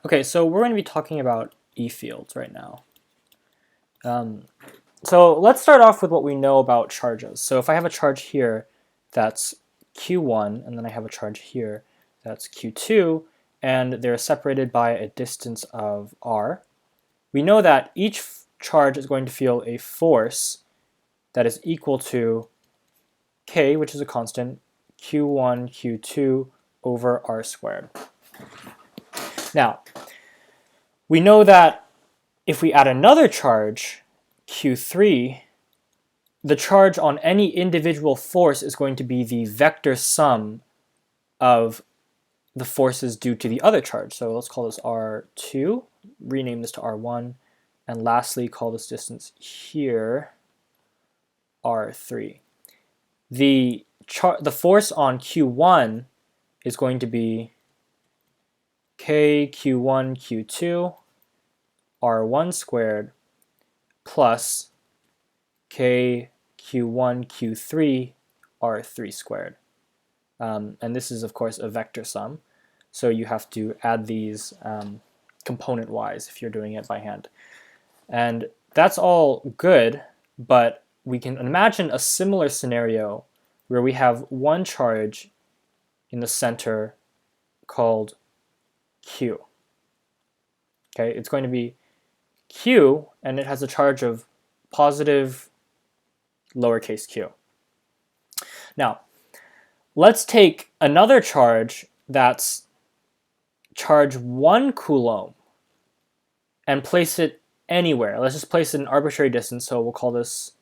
Okay, so we're going to be talking about E fields right now. So let's start off with what we know about charges. So if I have a charge here that's Q1, and then I have a charge here that's Q2, and they're separated by a distance of r, we know that each charge is going to feel a force that is equal to k, which is a constant, Q1, Q2 over r squared. Now, we know that if we add another charge, Q3, the charge on any individual force is going to be the vector sum of the forces due to the other charge. So let's call this R2, rename this to R1, and lastly call this distance here R3. The force on Q1 is going to be K Q1 Q2 R1 squared plus K Q1 Q3 R3 squared. And this is, of course, a vector sum. So you have to add these component-wise if you're doing it by hand. And that's all good, but we can imagine a similar scenario where we have one charge in the center called Q. Okay, it's going to be Q, and it has a charge of positive lowercase q. Now, let's take another charge that's charge 1 coulomb and place it anywhere. Let's just place it an arbitrary distance, so we'll call this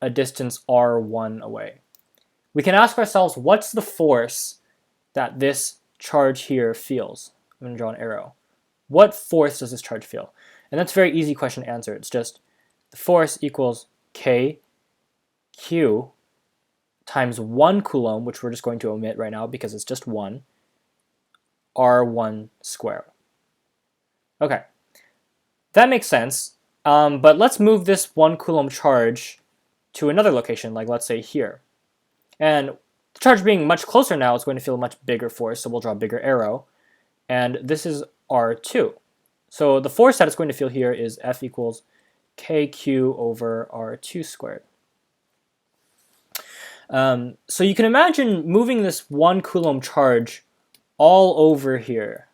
a distance r1 away. We can ask ourselves, what's the force that this charge here feels? I'm going to draw an arrow. What force does this charge feel? And that's a very easy question to answer. It's just the force equals k q times 1 coulomb, which we're just going to omit right now because it's just 1, r1 squared. Okay, that makes sense, but let's move this 1 coulomb charge to another location, like let's say here. And the charge being much closer now, it's going to feel a much bigger force, so we'll draw a bigger arrow. And this is r2. So the force that it's going to feel here is F equals kq over r2 squared. So you can imagine moving this 1 coulomb charge all over here,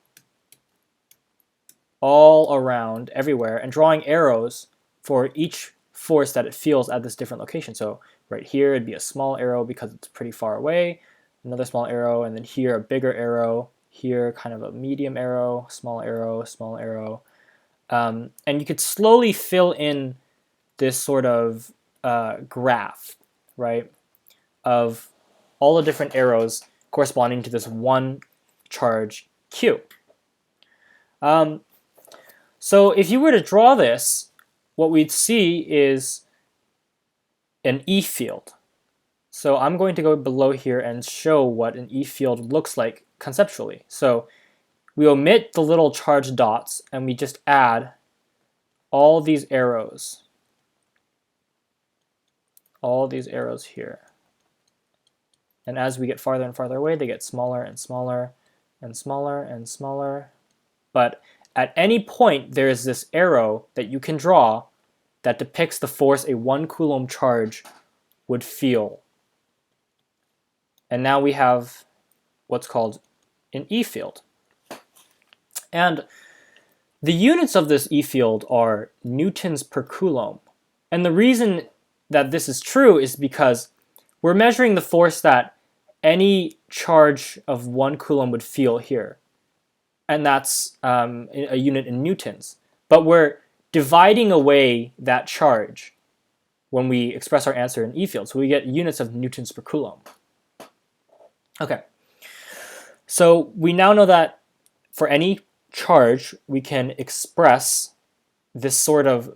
all around, everywhere, and drawing arrows for each force that it feels at this different location. So right here it'd be a small arrow because it's pretty far away, another small arrow, and then here a bigger arrow, here kind of a medium arrow, small arrow, small arrow. And you could slowly fill in this sort of graph, right, of all the different arrows corresponding to this one charge Q. So if you were to draw this, what we'd see is an E field. So I'm going to go below here and show what an E field looks like conceptually. So we omit the little charged dots and we just add all these arrows here. And as we get farther and farther away, they get smaller and smaller and smaller and smaller. But at any point, there is this arrow that you can draw that depicts the force a 1 coulomb charge would feel. And now we have what's called an E field. And the units of this E field are newtons per coulomb. And the reason that this is true is because we're measuring the force that any charge of 1 coulomb would feel here. And that's a unit in newtons. But we're dividing away that charge when we express our answer in E field. So we get units of newtons per coulomb. Okay, so we now know that for any charge, we can express this sort of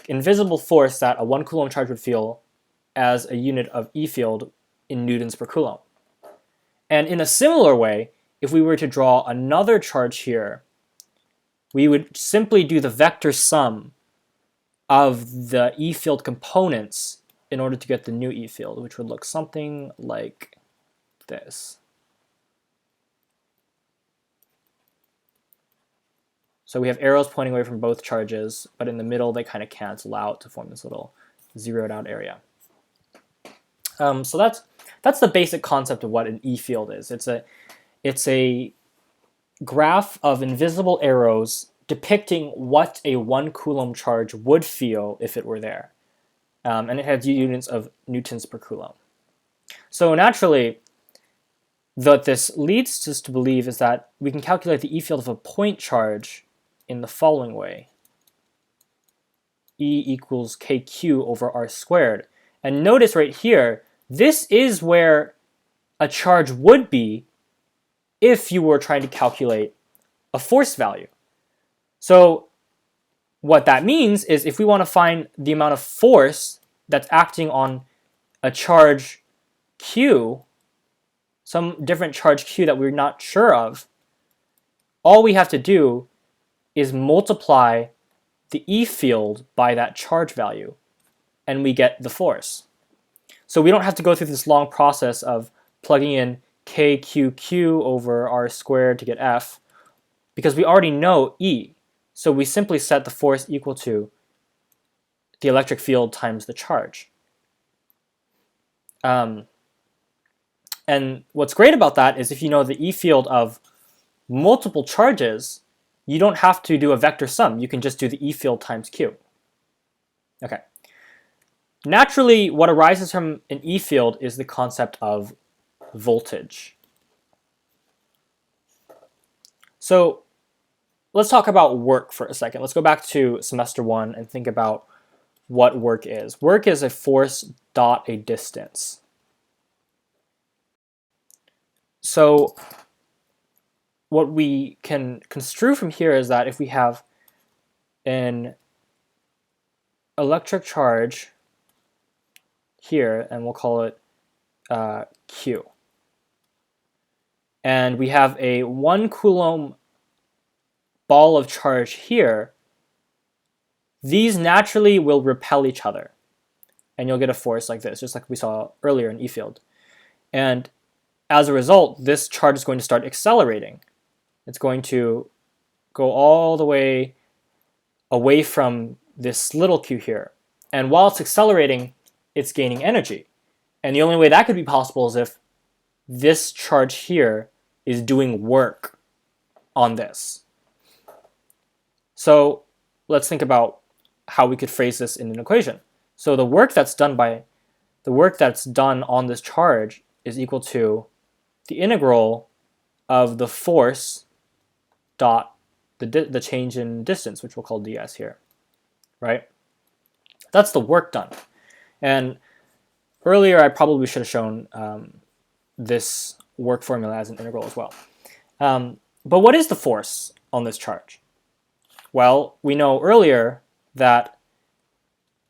invisible force that a 1 coulomb charge would feel as a unit of E field in newtons per coulomb. And in a similar way, if we were to draw another charge here, we would simply do the vector sum of the E field components in order to get the new E field, which would look something like this. So we have arrows pointing away from both charges, but in the middle they kind of cancel out to form this little zeroed out area. So that's the basic concept of what an E field is. It's a graph of invisible arrows depicting what a 1 Coulomb charge would feel if it were there. And it has units of newtons per coulomb. So naturally, what this leads us to believe is that we can calculate the E field of a point charge in the following way. E equals kq over r squared. And notice right here, this is where a charge would be if you were trying to calculate a force value. So what that means is if we want to find the amount of force that's acting on a charge q, some different charge q that we're not sure of, all we have to do is multiply the E field by that charge value, and we get the force. So we don't have to go through this long process of plugging in kqq over r squared to get F, because we already know E. So we simply set the force equal to the electric field times the charge. And what's great about that is if you know the E field of multiple charges, you don't have to do a vector sum. You can just do the E field times Q. Okay. Naturally, what arises from an E field is the concept of voltage. So let's talk about work for a second. Let's go back to semester 1 and think about what work is. Work is a force dot a distance. So what we can construe from here is that if we have an electric charge here, and we'll call it Q, and we have a 1 Coulomb ball of charge here, these naturally will repel each other, and you'll get a force like this, just like we saw earlier in E field. And as a result, this charge is going to start accelerating. It's going to go all the way away from this little q here. And while it's accelerating, it's gaining energy. And the only way that could be possible is if this charge here is doing work on this. So let's think about how we could phrase this in an equation. So the work that's done on this charge is equal to the integral of the force dot the change in distance, which we'll call ds here, right? That's the work done. And earlier I probably should have shown this work formula as an integral as well. But what is the force on this charge? Well, we know earlier that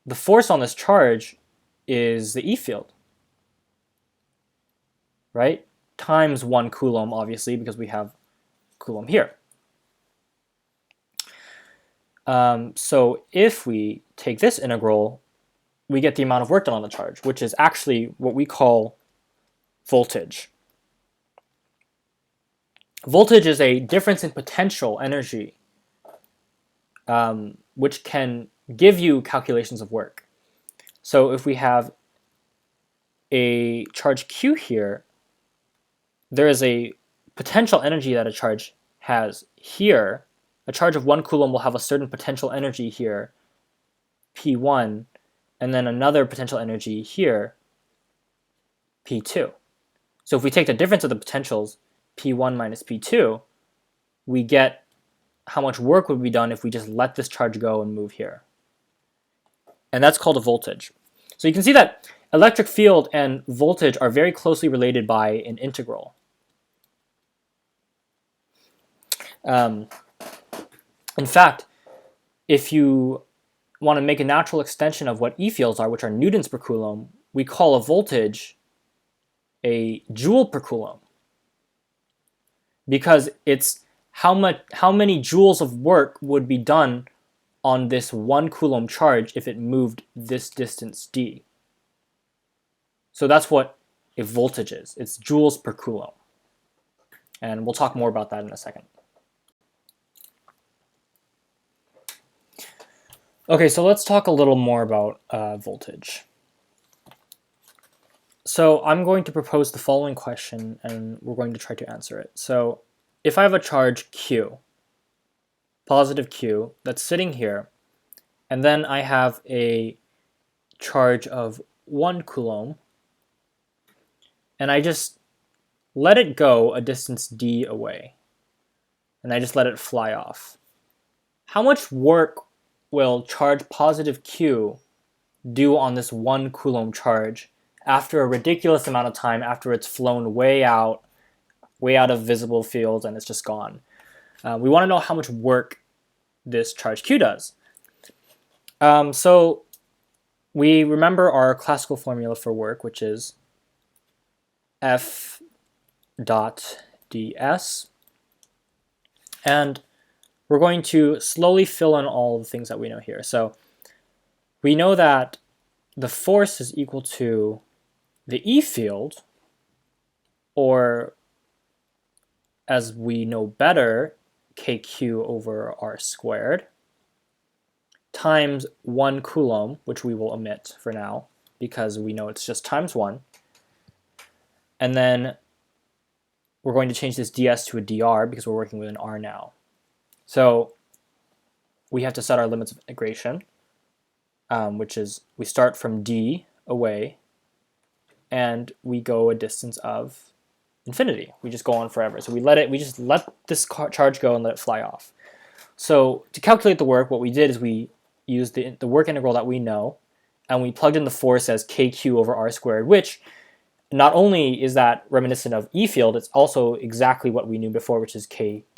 the force on this charge is the E field, right? Times 1 Coulomb, obviously, because we have Coulomb here. So if we take this integral, we get the amount of work done on the charge, which is actually what we call voltage. Voltage is a difference in potential energy, which can give you calculations of work. So if we have a charge Q here, there is a potential energy that a charge has here. A charge of 1 Coulomb will have a certain potential energy here, P1, and then another potential energy here, P2. So if we take the difference of the potentials, P1 minus P2, we get how much work would be done if we just let this charge go and move here. And that's called a voltage. So you can see that electric field and voltage are very closely related by an integral. In fact, if you want to make a natural extension of what E fields are, which are newtons per coulomb, we call a voltage a joule per coulomb, because it's how many joules of work would be done on this 1 Coulomb charge if it moved this distance d. So that's what a voltage is. It's joules per coulomb. And we'll talk more about that in a second. Okay, so let's talk a little more about voltage. So I'm going to propose the following question, and we're going to try to answer it. So if I have a charge Q, positive Q, that's sitting here, and then I have a charge of 1 coulomb, and I just let it go a distance d away, and I just let it fly off. How much work will charge positive Q do on this 1 coulomb charge after a ridiculous amount of time, after it's flown way out of visible fields and it's just gone? We want to know how much work this charge Q does. So we remember our classical formula for work, which is F dot ds. And we're going to slowly fill in all the things that we know here. So we know that the force is equal to the E field, or as we know better, kq over r squared, times 1 coulomb, which we will omit for now because we know it's just times 1. And then we're going to change this ds to a dr because we're working with an r now. So we have to set our limits of integration, which is we start from d away and we go a distance of infinity. We just go on forever. So we just let this charge go and let it fly off. So to calculate the work, what we did is we used the work integral that we know, and we plugged in the force as kq over r squared, which not only is that reminiscent of E field, it's also exactly what we knew before, which is kq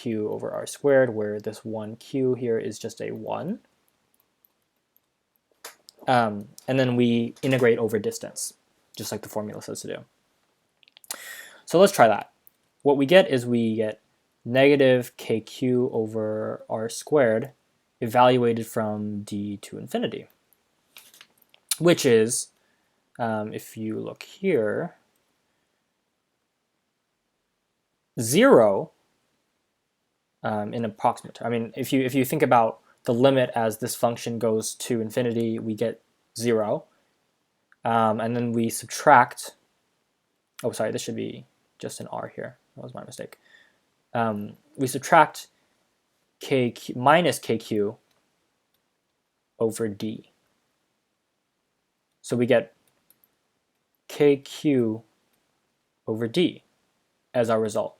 over r squared, where this 1q here is just a 1. And then we integrate over distance, just like the formula says to do. So let's try that. What we get is we get negative kq over r squared evaluated from d to infinity, which is, if you look here, 0 in approximate. I mean, if you think about the limit as this function goes to infinity, we get 0. And then we subtract, oh sorry, this should be just an r here. That was my mistake. We subtract kq minus kq over d. So we get kq over d as our result.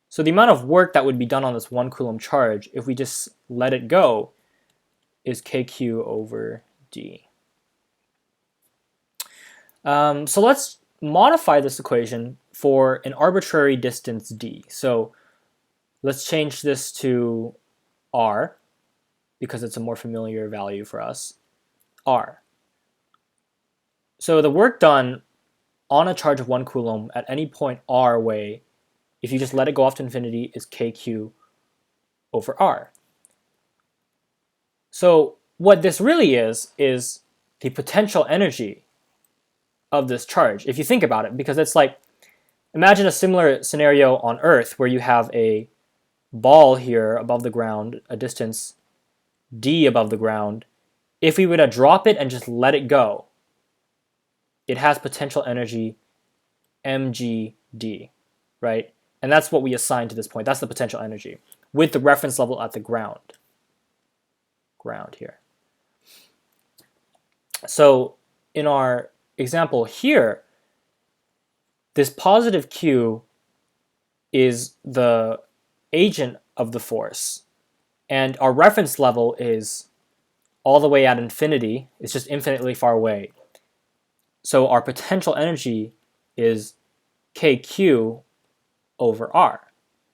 So the amount of work that would be done on this 1 coulomb charge if we just let it go is kq over d. So let's modify this equation for an arbitrary distance d. So let's change this to r, because it's a more familiar value for us, r. So the work done on a charge of 1 coulomb at any point r away, if you just let it go off to infinity, is kq over r. So what this really is the potential energy of this charge, if you think about it, because it's like, imagine a similar scenario on Earth where you have a ball here above the ground, a distance d above the ground. If we were to drop it and just let it go, it has potential energy mgd, right? And that's what we assign to this point. That's the potential energy with the reference level at the ground here. So in our example here, this positive q is the agent of the force, and our reference level is all the way at infinity. It's just infinitely far away. So our potential energy is kq over r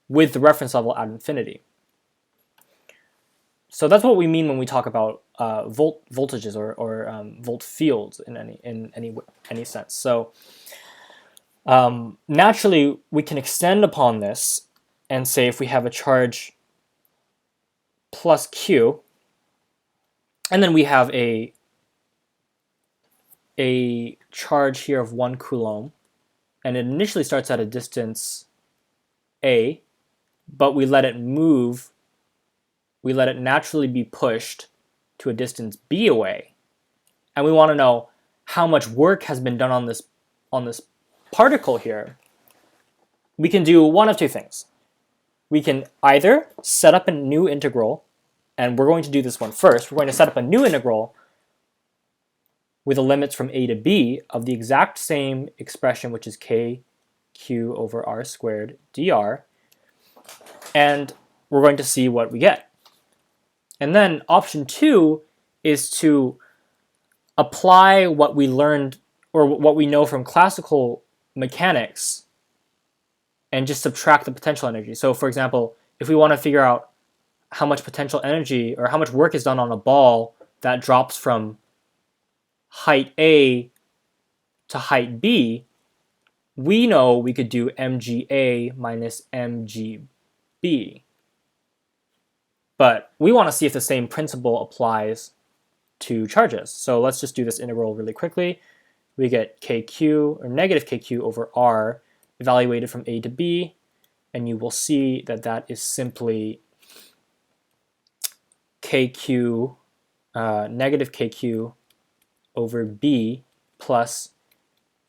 with the reference level at infinity. So that's what we mean when we talk about voltages or volt fields in any sense. So naturally, we can extend upon this and say if we have a charge plus q, and then we have a charge here of 1 coulomb, and it initially starts at a distance a, but we let it move we let it naturally be pushed to a distance b away, and we want to know how much work has been done on this particle here, we can do one of two things. We can either set up a new integral, and we're going to do this one first. We're going to set up a new integral with the limits from a to b of the exact same expression, which is kq over r squared dr, and we're going to see what we get. And then option 2 is to apply what we learned or what we know from classical mechanics and just subtract the potential energy. So for example, if we want to figure out how much potential energy or how much work is done on a ball that drops from height A to height B, we know we could do mgA minus mgB. But we want to see if the same principle applies to charges. So let's just do this integral really quickly. We get kq, or negative kq over r, evaluated from a to b, and you will see that that is simply kq, negative kq over b plus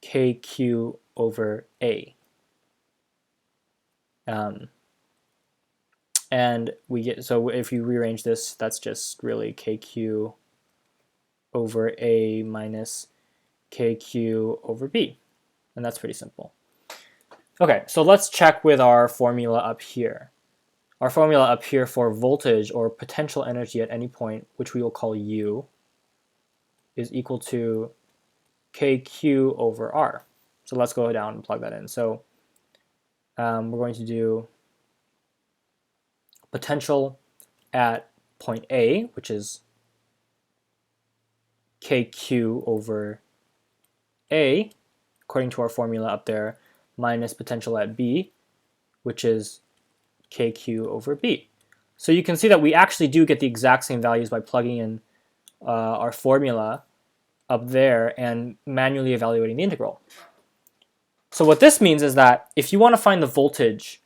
kq over a. And we get, so if you rearrange this, that's just really kq over a minus kq over b. And that's pretty simple. Okay, so let's check with our formula up here. Our formula up here for voltage or potential energy at any point, which we will call U, is equal to kq over r. So let's go down and plug that in. So we're going to do potential at point A, which is kq over A, according to our formula up there, minus potential at B, which is kq over B. So you can see that we actually do get the exact same values by plugging in our formula up there and manually evaluating the integral. So what this means is that if you want to find the voltage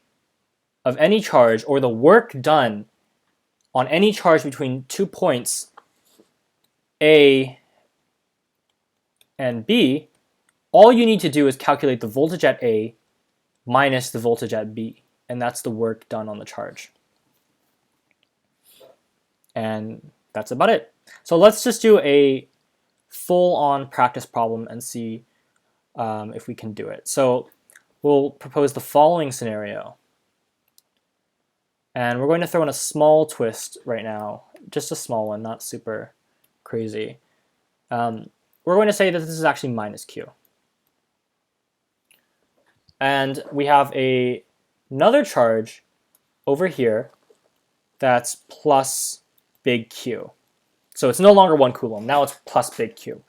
of any charge or the work done on any charge between 2 points A and B, all you need to do is calculate the voltage at A minus the voltage at B, and that's the work done on the charge. And that's about it. So let's just do a full-on practice problem and see if we can do it. So we'll propose the following scenario. And we're going to throw in a small twist right now, just a small one, not super crazy. We're going to say that this is actually minus Q. And we have another charge over here that's plus big Q. So it's no longer 1 coulomb, now it's plus big Q.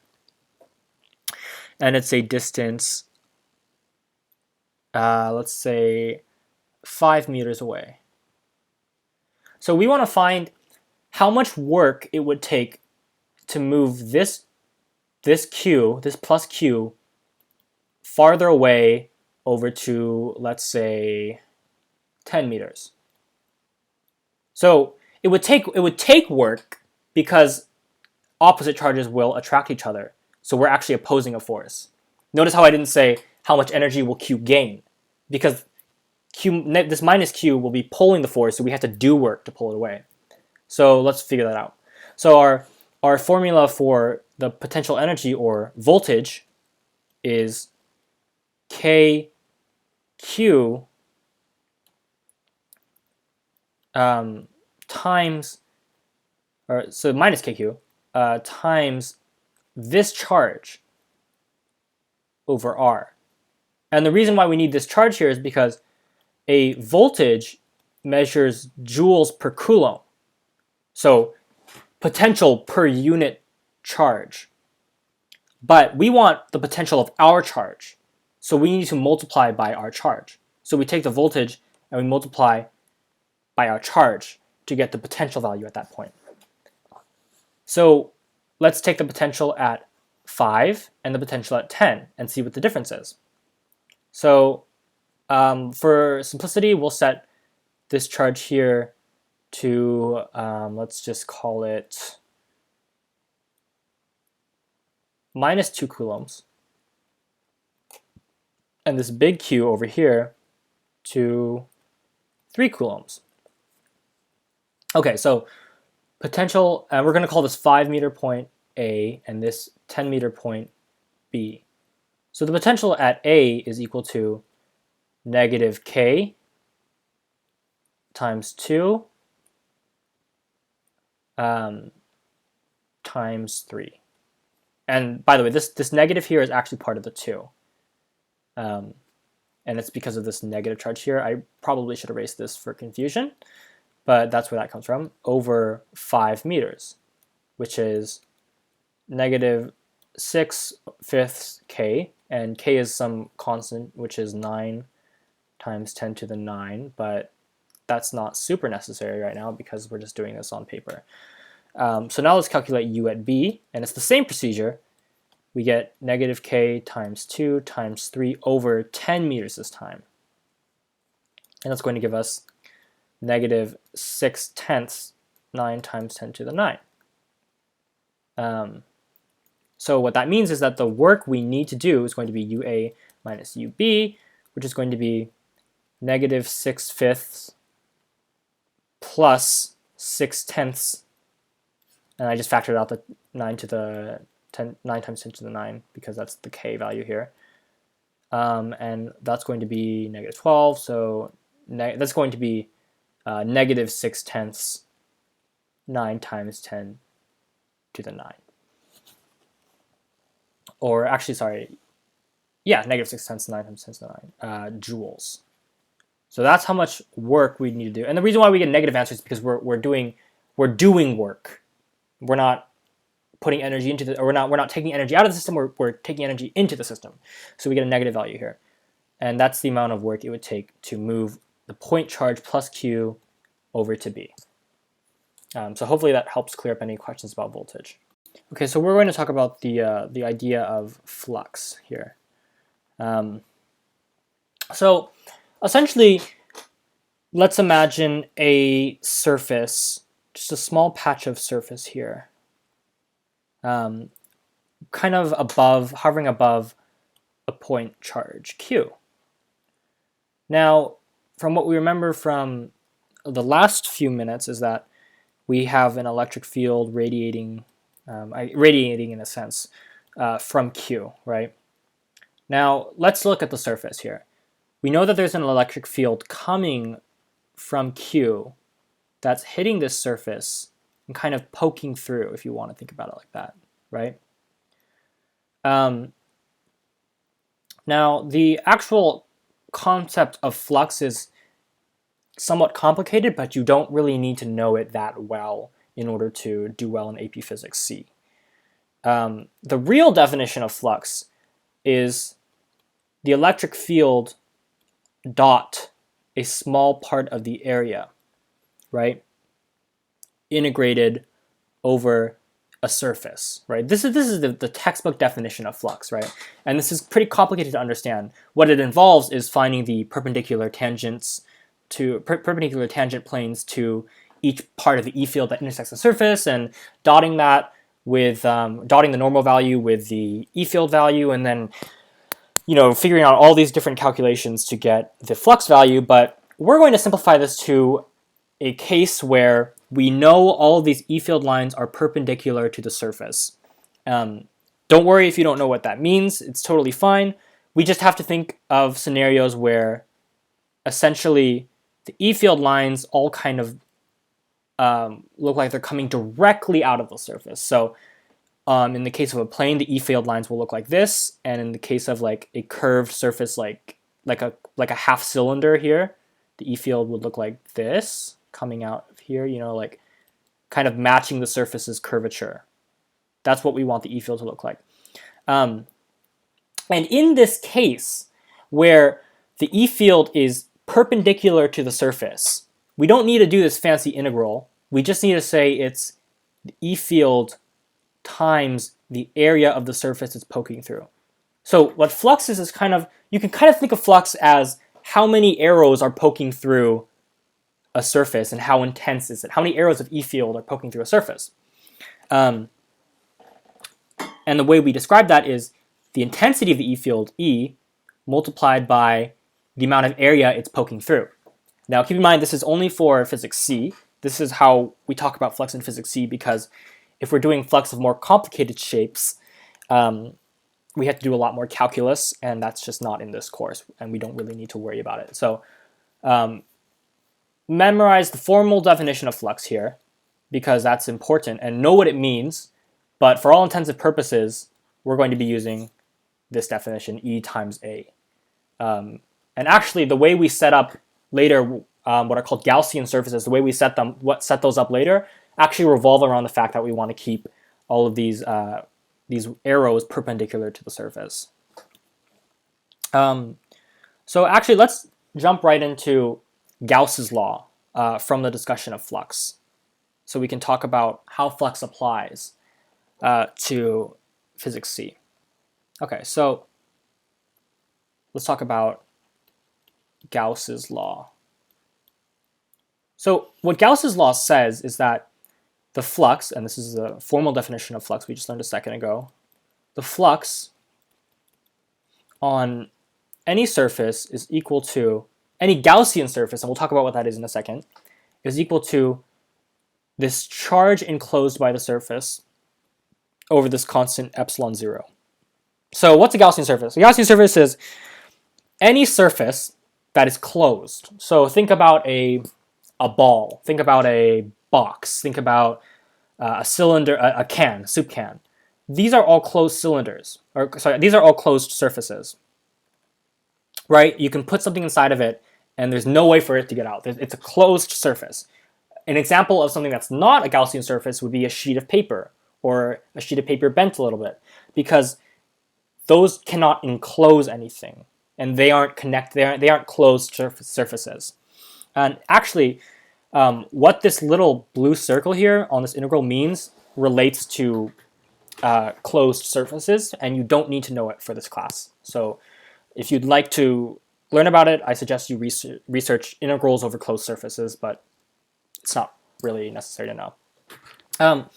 And it's a distance, let's say 5 meters away. So we want to find how much work it would take to move this Q, this plus Q, farther away over to, let's say, 10 meters. So it would take work because opposite charges will attract each other. So we're actually opposing a force. Notice how I didn't say how much energy will Q gain, because this minus Q will be pulling the force, so we have to do work to pull it away. So let's figure that out. So our formula for the potential energy or voltage is KQ times, or so minus KQ times this charge over R. And the reason why we need this charge here is because a voltage measures joules per coulomb. So potential per unit charge. But we want the potential of our charge. So we need to multiply by our charge. So we take the voltage and we multiply by our charge to get the potential value at that point. So let's take the potential at 5 and the potential at 10 and see what the difference is. So for simplicity, we'll set this charge here to, let's just call it minus 2 coulombs. And this big Q over here to 3 coulombs. Okay, so potential, and we're going to call this 5 meter point A and this 10 meter point B. So the potential at A is equal to negative K times 2 times 3. And by the way, this negative here is actually part of the 2. And it's because of this negative charge here. I probably should erase this for confusion, but that's where that comes from, over 5 meters, which is negative 6/5 K, and K is some constant, which is 9 times 10 to the 9, but that's not super necessary right now because we're just doing this on paper. So now let's calculate U at B, and it's the same procedure. We get negative K times 2 times 3 over 10 meters this time. And that's going to give us negative 6/10, 9 times 10 to the 9. So what that means is that the work we need to do is going to be UA minus UB, which is going to be negative 6/5 plus 6/10, and I just factored out the 9 to the 10, 9 times 10 to the 9 because that's the K value here. And that's going to be negative 12, so that's going to be negative 6/10, 9 times 10 to the 9. Or actually, sorry, yeah, negative 6/10, 9 times 10 to the 9 joules. So that's how much work we need to do. And the reason why we get negative answers is because we're doing work. We're not putting energy into the, or we're not taking energy out of the system. We're taking energy into the system. So we get a negative value here, and that's the amount of work it would take to move the point charge plus Q over to B. So hopefully that helps clear up any questions about voltage. Okay, so we're going to talk about the idea of flux here. So essentially, let's imagine a surface, just a small patch of surface here, kind of above, hovering above a point charge Q. Now, from what we remember from the last few minutes is that we have an electric field radiating in a sense from Q, right? Now, let's look at the surface here. We know that there's an electric field coming from Q that's hitting this surface and kind of poking through, if you want to think about it like that, right? Now, the actual concept of flux is somewhat complicated, but you don't really need to know it that well in order to do well in AP Physics C. The real definition of flux is the electric field dot a small part of the area, right, integrated over a surface, right? This is the textbook definition of flux, right? And this is pretty complicated to understand. What it involves is finding the perpendicular tangents to perpendicular tangent planes to each part of the E field that intersects the surface, and dotting that with dotting the normal value with the E field value, and then figuring out all these different calculations to get the flux value. But we're going to simplify this to a case where we know all of these E field lines are perpendicular to the surface. Don't worry if you don't know what that means. It's totally fine. We just have to think of scenarios where essentially the E field lines all kind of look like they're coming directly out of the surface. So in the case of a plane, the E field lines will look like this, and in the case of like a curved surface, like a half cylinder here, the E field would look like this, coming out of here, like kind of matching the surface's curvature. That's what we want the E field to look like. And in this case, where the E field is perpendicular to the surface, we don't need to do this fancy integral. We just need to say it's the E field times the area of the surface it's poking through. So what flux is kind of, you can kind of think of flux as how many arrows are poking through a surface and how intense is it? How many arrows of E field are poking through a surface? And the way we describe that is the intensity of the E field, E, multiplied by the amount of area it's poking through. Now keep in mind this is only for physics C. This is how we talk about flux in physics C, because if we're doing flux of more complicated shapes, we have to do a lot more calculus, and that's just not in this course, and we don't really need to worry about it. So memorize the formal definition of flux here, because that's important, and know what it means, but for all intents and purposes, we're going to be using this definition, E times A. And actually, the way we set up later what are called Gaussian surfaces, the way we set those up later, actually revolve around the fact that we want to keep all of these arrows perpendicular to the surface. So actually, let's jump right into Gauss's law from the discussion of flux, so we can talk about how flux applies to physics C. Okay, so let's talk about Gauss's law. So what Gauss's law says is that the flux, and this is the formal definition of flux we just learned a second ago, the flux on any surface is equal to, any Gaussian surface, and we'll talk about what that is in a second, is equal to this charge enclosed by the surface over this constant epsilon 0. So what's a Gaussian surface? A Gaussian surface is any surface that is closed. So think about a ball, think about a box, think about a cylinder, a can, a soup can. These are all closed cylinders, or sorry, these are all closed surfaces, right? You can put something inside of it and there's no way for it to get out. It's a closed surface. An example of something that's not a Gaussian surface would be a sheet of paper, or a sheet of paper bent a little bit, because those cannot enclose anything, and they aren't connected. They aren't closed surfaces. And actually, what this little blue circle here on this integral means relates to closed surfaces, and you don't need to know it for this class. So if you'd like to learn about it, I suggest you research integrals over closed surfaces, but it's not really necessary to know.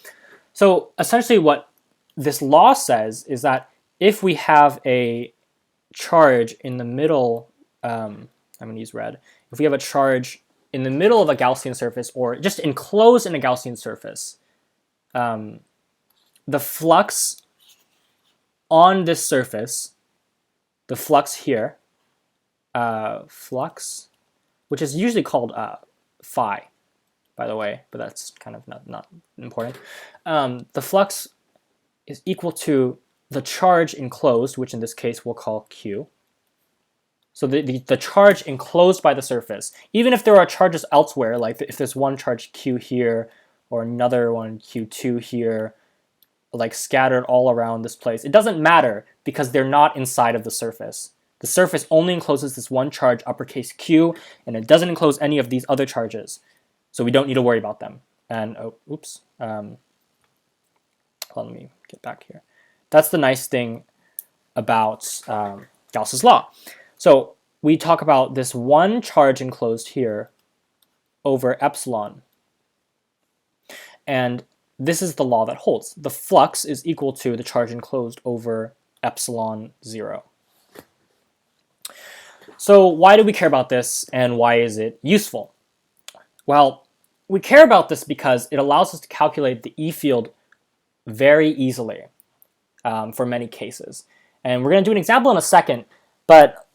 So essentially what this law says is that if we have a charge in the middle, I'm going to use red, if we have a charge in the middle of a Gaussian surface, or just enclosed in a Gaussian surface, the flux on this surface, the flux here, flux, which is usually called phi, by the way, but that's kind of not important. The flux is equal to the charge enclosed, which in this case we'll call Q. So the charge enclosed by the surface, even if there are charges elsewhere, like if there's one charge Q here, or another one Q2 here, like scattered all around this place, it doesn't matter because they're not inside of the surface. The surface only encloses this one charge, uppercase Q, and it doesn't enclose any of these other charges. So we don't need to worry about them. And, oh, oops. Let me get back here. That's the nice thing about Gauss's law. So we talk about this one charge enclosed here over epsilon. And this is the law that holds. The flux is equal to the charge enclosed over epsilon 0. So why do we care about this, and why is it useful? Well, we care about this because it allows us to calculate the E field very easily for many cases. And we're going to do an example in a second, but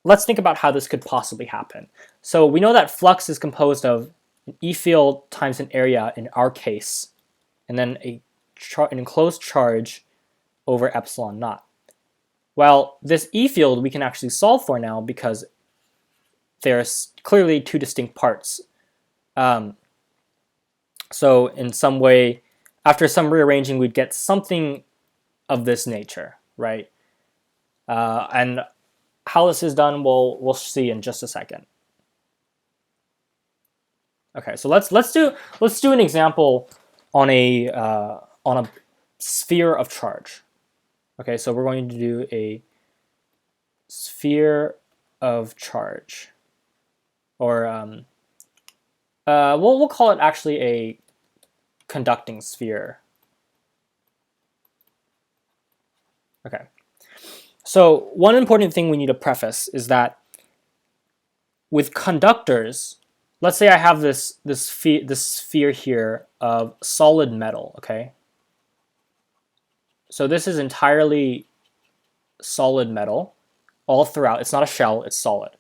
let's think about how this could possibly happen. So we know that flux is composed of an E field times an area in our case, and then an enclosed charge over epsilon naught. Well, this E field we can actually solve for now because there's clearly two distinct parts. So in some way, after some rearranging, we'd get something of this nature, right? And how this is done, we'll see in just a second. Okay, so let's do an example on a sphere of charge. Okay, so we're going to do a sphere of charge, or we'll call it actually a conducting sphere. Okay. So one important thing we need to preface is that with conductors, let's say I have this sphere here of solid metal, okay? So this is entirely solid metal all throughout. It's not a shell, it's solid.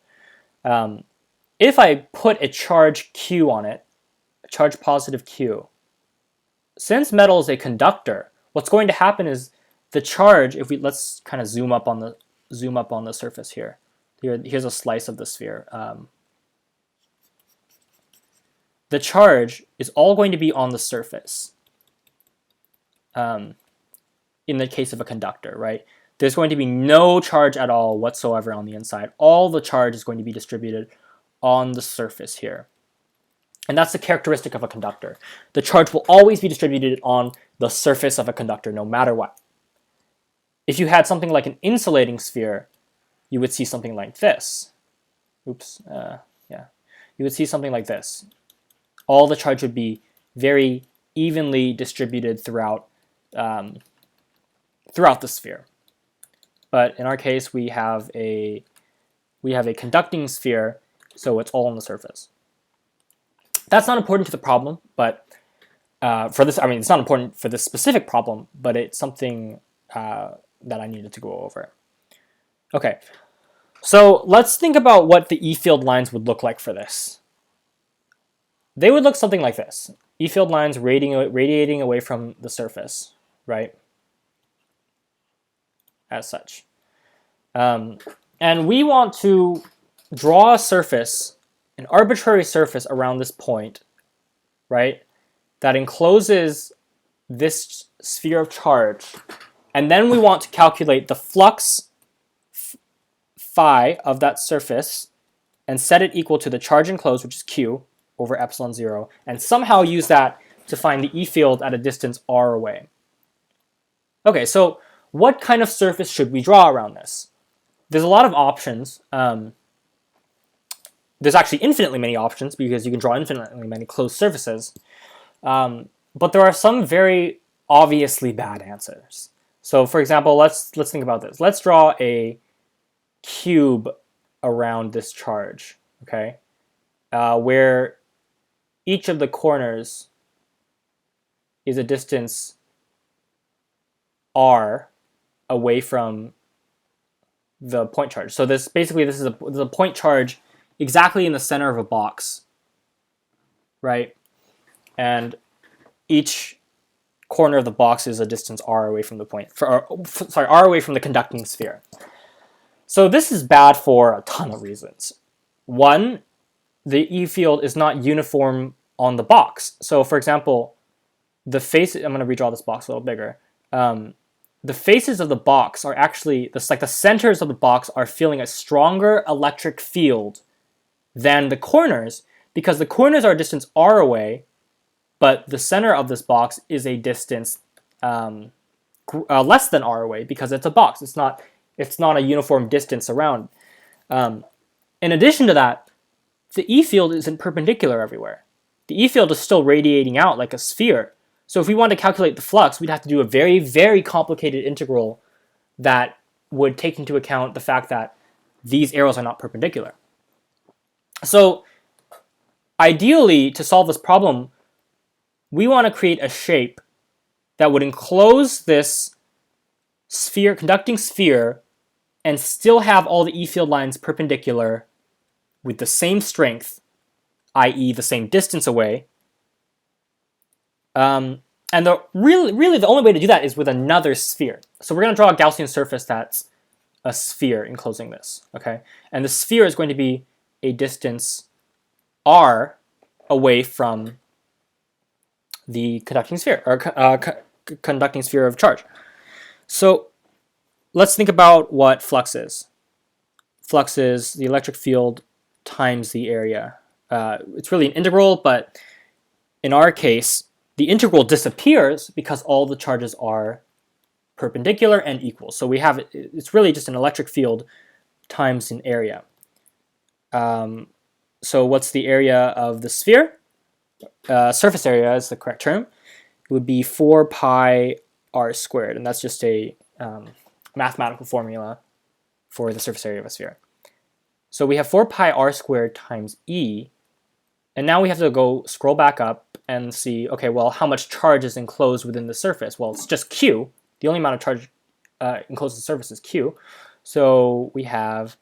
If I put a charge Q on it, a charge positive Q, since metal is a conductor, what's going to happen is the charge, if we let's kind of zoom up on the surface here. Here's a slice of the sphere. The charge is all going to be on the surface. In the case of a conductor, right? There's going to be no charge at all whatsoever on the inside. All the charge is going to be distributed on the surface here. And that's the characteristic of a conductor. The charge will always be distributed on the surface of a conductor, no matter what. If you had something like an insulating sphere, you would see something like this. Oops, yeah. You would see something like this. All the charge would be very evenly distributed throughout the sphere. But in our case, we have a conducting sphere, so it's all on the surface. That's not important to the problem, but for this, I mean, it's not important for this specific problem, but it's something that I needed to go over. Okay, so let's think about what the E-field lines would look like for this. They would look something like this. E-field lines radiating away from the surface, right? As such. And we want to draw a surface, an arbitrary surface around this point, right, that encloses this sphere of charge. And then we want to calculate the flux phi of that surface and set it equal to the charge enclosed, which is Q, over epsilon 0, and somehow use that to find the E field at a distance r away. Okay, so what kind of surface should we draw around this? There's a lot of options. There's actually infinitely many options because you can draw infinitely many closed surfaces. But there are some very obviously bad answers. So for example, let's think about this. Let's draw a cube around this charge, okay? Where each of the corners is a distance r away from the point charge. So this is a point charge exactly in the center of a box, right? And each corner of the box is a distance r away from the r away from the conducting sphere. So this is bad for a ton of reasons. One, the E field is not uniform on the box. So for example, the face, I'm going to redraw this box a little bigger. The faces of the box are actually, the centers of the box are feeling a stronger electric field than the corners, because the corners are a distance r away, but the center of this box is a distance less than r away because it's a box. It's not a uniform distance around. In addition to that, the E field isn't perpendicular everywhere. The E field is still radiating out like a sphere. So if we want to calculate the flux, we'd have to do a very, very complicated integral that would take into account the fact that these arrows are not perpendicular. So ideally, to solve this problem, we want to create a shape that would enclose this sphere, conducting sphere, and still have all the E field lines perpendicular with the same strength, i.e. the same distance away. And really the only way to do that is with another sphere. So we're going to draw a Gaussian surface that's a sphere enclosing this, okay? And the sphere is going to be a distance r away from the conducting sphere, or conducting sphere of charge. So let's think about what flux is. Flux is the electric field times the area. It's really an integral, but in our case, the integral disappears because all the charges are perpendicular and equal. So we have, it's really just an electric field times an area. So what's the area of the sphere? surface area is the correct term. It would be 4 pi r squared, and that's just a mathematical formula for the surface area of a sphere. So we have 4 pi r squared times E, and now we have to go scroll back up and see, okay, well, how much charge is enclosed within the surface? Well, it's just Q. The only amount of charge enclosed in the surface is Q. So we have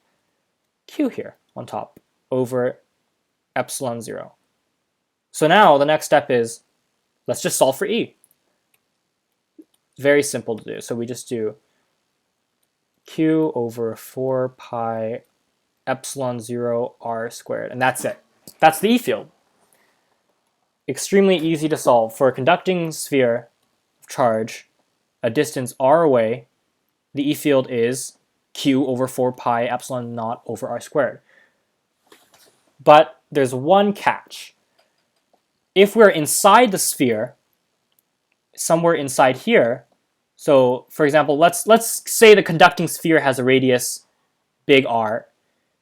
Q here on top over epsilon 0. So now the next step is, let's just solve for E. Very simple to do. So we just do Q over 4 pi epsilon 0 r squared, and that's it. That's the E field. Extremely easy to solve. For a conducting sphere of charge a distance r away, the E field is Q over 4 pi epsilon naught over r squared. But there's one catch. If we're inside the sphere, somewhere inside here, so for example, let's say the conducting sphere has a radius big R.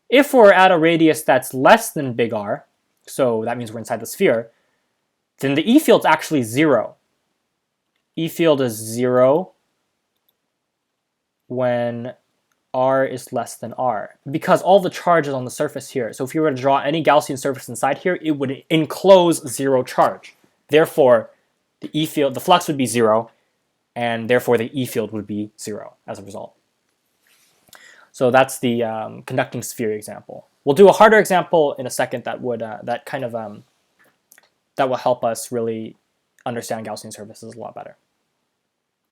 If we're at a radius that's less than big R, so that means we're inside the sphere, then the E field's actually 0. E field is 0 when R is less than R, because all the charge is on the surface here. So if you were to draw any Gaussian surface inside here, it would enclose 0 charge. Therefore, the E field, the flux would be 0, and therefore the E field would be 0 as a result. So that's the conducting sphere example. We'll do a harder example in a second that would that will help us really understand Gaussian surfaces a lot better.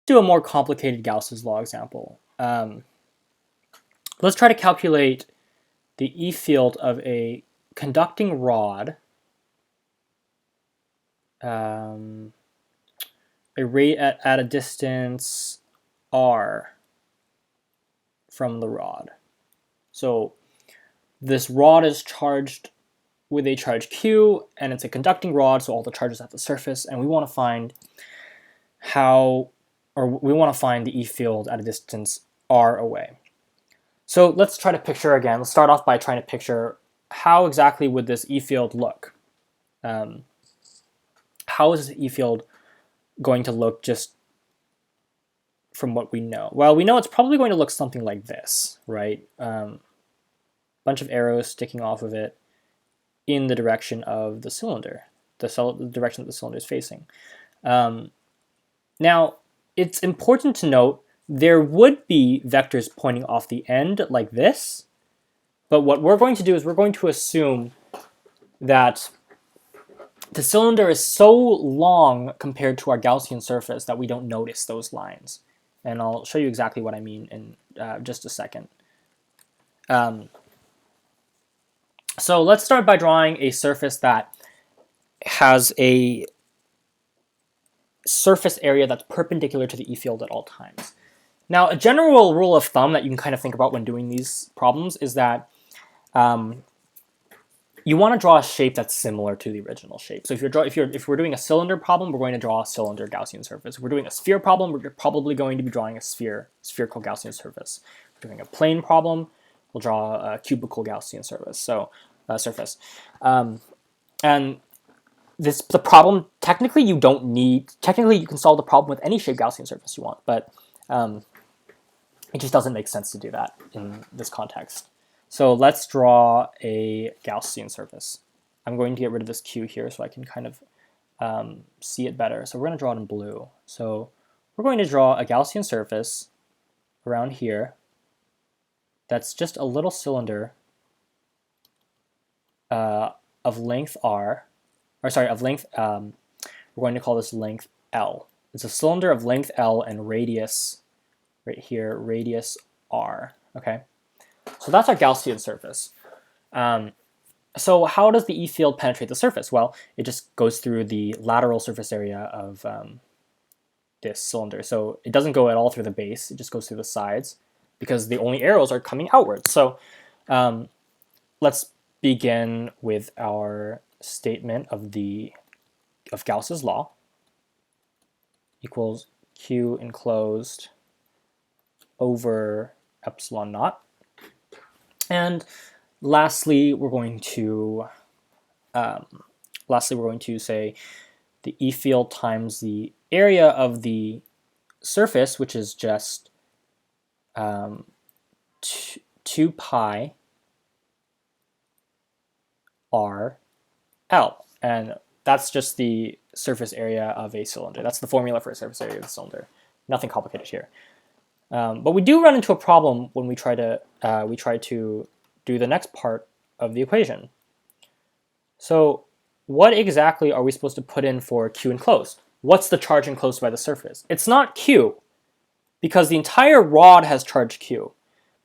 Do a more complicated Gauss's law example. Let's try to calculate the E field of a conducting rod at a distance r from the rod. So this rod is charged with a charge Q, and it's a conducting rod, so all the charge is at the surface, and we want to find the E field at a distance r away. So let's try to picture again. Let's start off by trying to picture how exactly would this E field look. How is this E field going to look just from what we know? Well, we know it's probably going to look something like this, right? Bunch of arrows sticking off of it in the direction of the cylinder, the direction that the cylinder is facing. Now, it's important to note there would be vectors pointing off the end like this, but what we're going to do is we're going to assume that the cylinder is so long compared to our Gaussian surface that we don't notice those lines. And I'll show you exactly what I mean in just a second. So let's start by drawing a surface that has a surface area that's perpendicular to the E field at all times. Now, a general rule of thumb that you can kind of think about when doing these problems is that you want to draw a shape that's similar to the original shape. So if we're doing a cylinder problem, we're going to draw a cylinder Gaussian surface. If we're doing a sphere problem, we're probably going to be drawing a spherical Gaussian surface. If we're doing a plane problem, we'll draw a cubical Gaussian surface. And the problem, technically you can solve the problem with any shape Gaussian surface you want, but it just doesn't make sense to do that in this context. So let's draw a Gaussian surface. I'm going to get rid of this Q here so I can kind of see it better. So we're going to draw it in blue. So we're going to draw a Gaussian surface around here that's just a little cylinder of length r, we're going to call this length L. It's a cylinder of length L and radius, right here, radius r, okay? So that's our Gaussian surface. So how does the E field penetrate the surface? Well, it just goes through the lateral surface area of this cylinder. So it doesn't go at all through the base, it just goes through the sides because the only arrows are coming outwards. So let's begin with our statement of Gauss's law equals Q enclosed over epsilon naught. And lastly, we're going to lastly, we're going to say the E field times the area of the surface, which is just 2 pi r L. And that's just the surface area of a cylinder. That's the formula for a surface area of a cylinder. Nothing complicated here. But we do run into a problem when we try to do the next part of the equation. So what exactly are we supposed to put in for Q enclosed? What's the charge enclosed by the surface? It's not Q, because the entire rod has charge Q.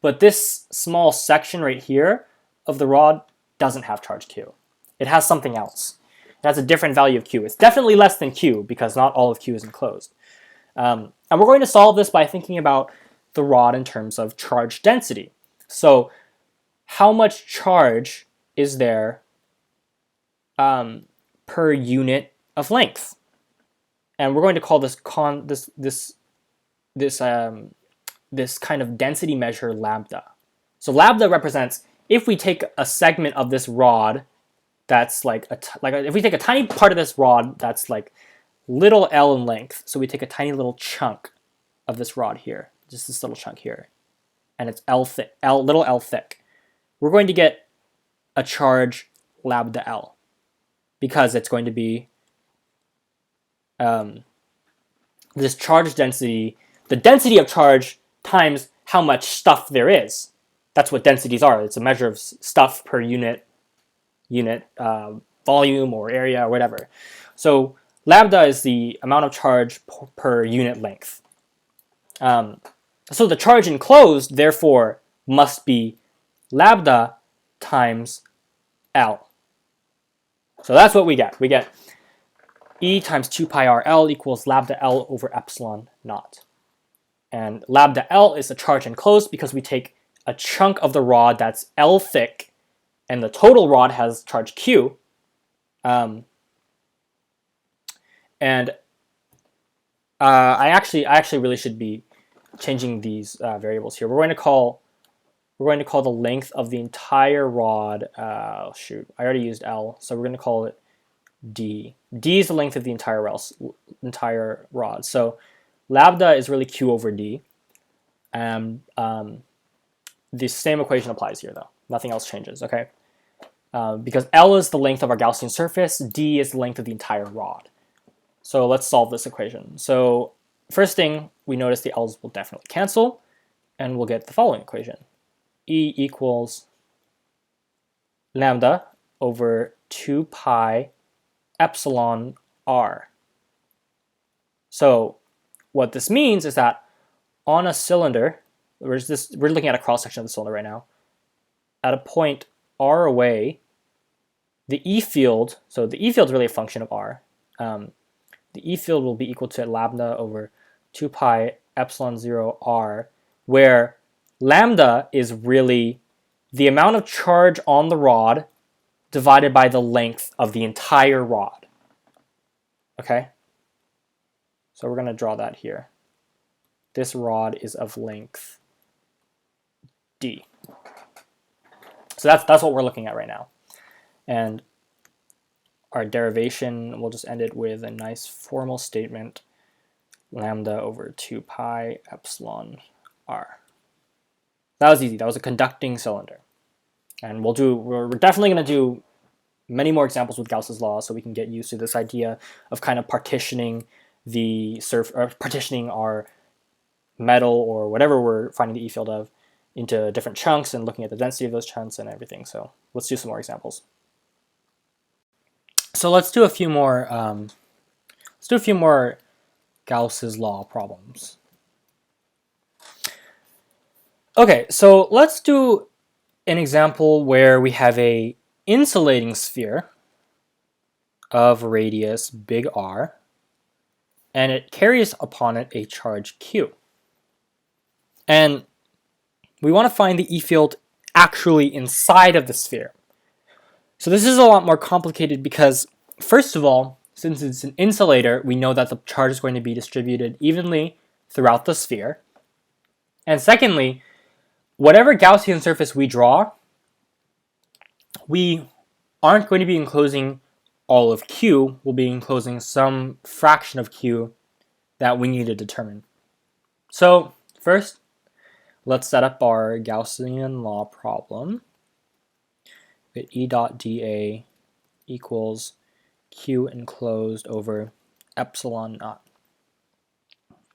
But this small section right here of the rod doesn't have charge Q. It has something else. It has a different value of Q. It's definitely less than Q, because not all of Q is enclosed. And we're going to solve this by thinking about the rod in terms of charge density. So how much charge is there per unit of length? And we're going to call this this kind of density measure lambda. So lambda represents, if we take a segment of this rod that's if we take a tiny part of this rod that's like little l in length, so we take a tiny little chunk of this rod here, just this little chunk here, and it's little l thick, we're going to get a charge lambda L, because it's going to be this charge density, the density of charge times how much stuff there is. That's what densities are. It's a measure of stuff per unit volume or area or whatever. So lambda is the amount of charge per unit length. So the charge enclosed, therefore, must be lambda times L. So that's what we get. We get E times 2 pi r L equals lambda L over epsilon naught. And lambda L is the charge enclosed because we take a chunk of the rod that's L thick, and the total rod has charge Q. I actually really should be changing these variables here. We're going to call the length of the entire rod. Shoot, I already used L, so we're going to call it D. D is the length of the entire rod. So lambda is really Q over D. The same equation applies here, though. Nothing else changes, okay? Because L is the length of our Gaussian surface, D is the length of the entire rod. So let's solve this equation. So first thing, we notice the L's will definitely cancel, and we'll get the following equation. E equals lambda over 2 pi epsilon r. So what this means is that on a cylinder, we're looking at a cross-section of the cylinder right now, at a point r away, the E field, so the E field is really a function of r, the E field will be equal to lambda over 2 pi epsilon 0 r, where lambda is really the amount of charge on the rod divided by the length of the entire rod. Okay? So we're going to draw that here. This rod is of length D. So that's what we're looking at right now. And our derivation, we'll just end it with a nice formal statement, lambda over 2 pi epsilon r. That was easy. That was a conducting cylinder. And we're definitely going to do many more examples with Gauss's law, so we can get used to this idea of kind of partitioning partitioning our metal or whatever we're finding the E field of into different chunks and looking at the density of those chunks and everything. So let's do some more examples. So let's do a few more. Gauss's law problems. Okay, so let's do an example where we have a insulating sphere of radius big R, and it carries upon it a charge Q. And we want to find the E field actually inside of the sphere. So this is a lot more complicated because, first of all, since it's an insulator, we know that the charge is going to be distributed evenly throughout the sphere. And secondly, whatever Gaussian surface we draw, we aren't going to be enclosing all of Q will be enclosing some fraction of Q that we need to determine. So first, let's set up our Gaussian law problem. E dot dA equals Q enclosed over epsilon naught.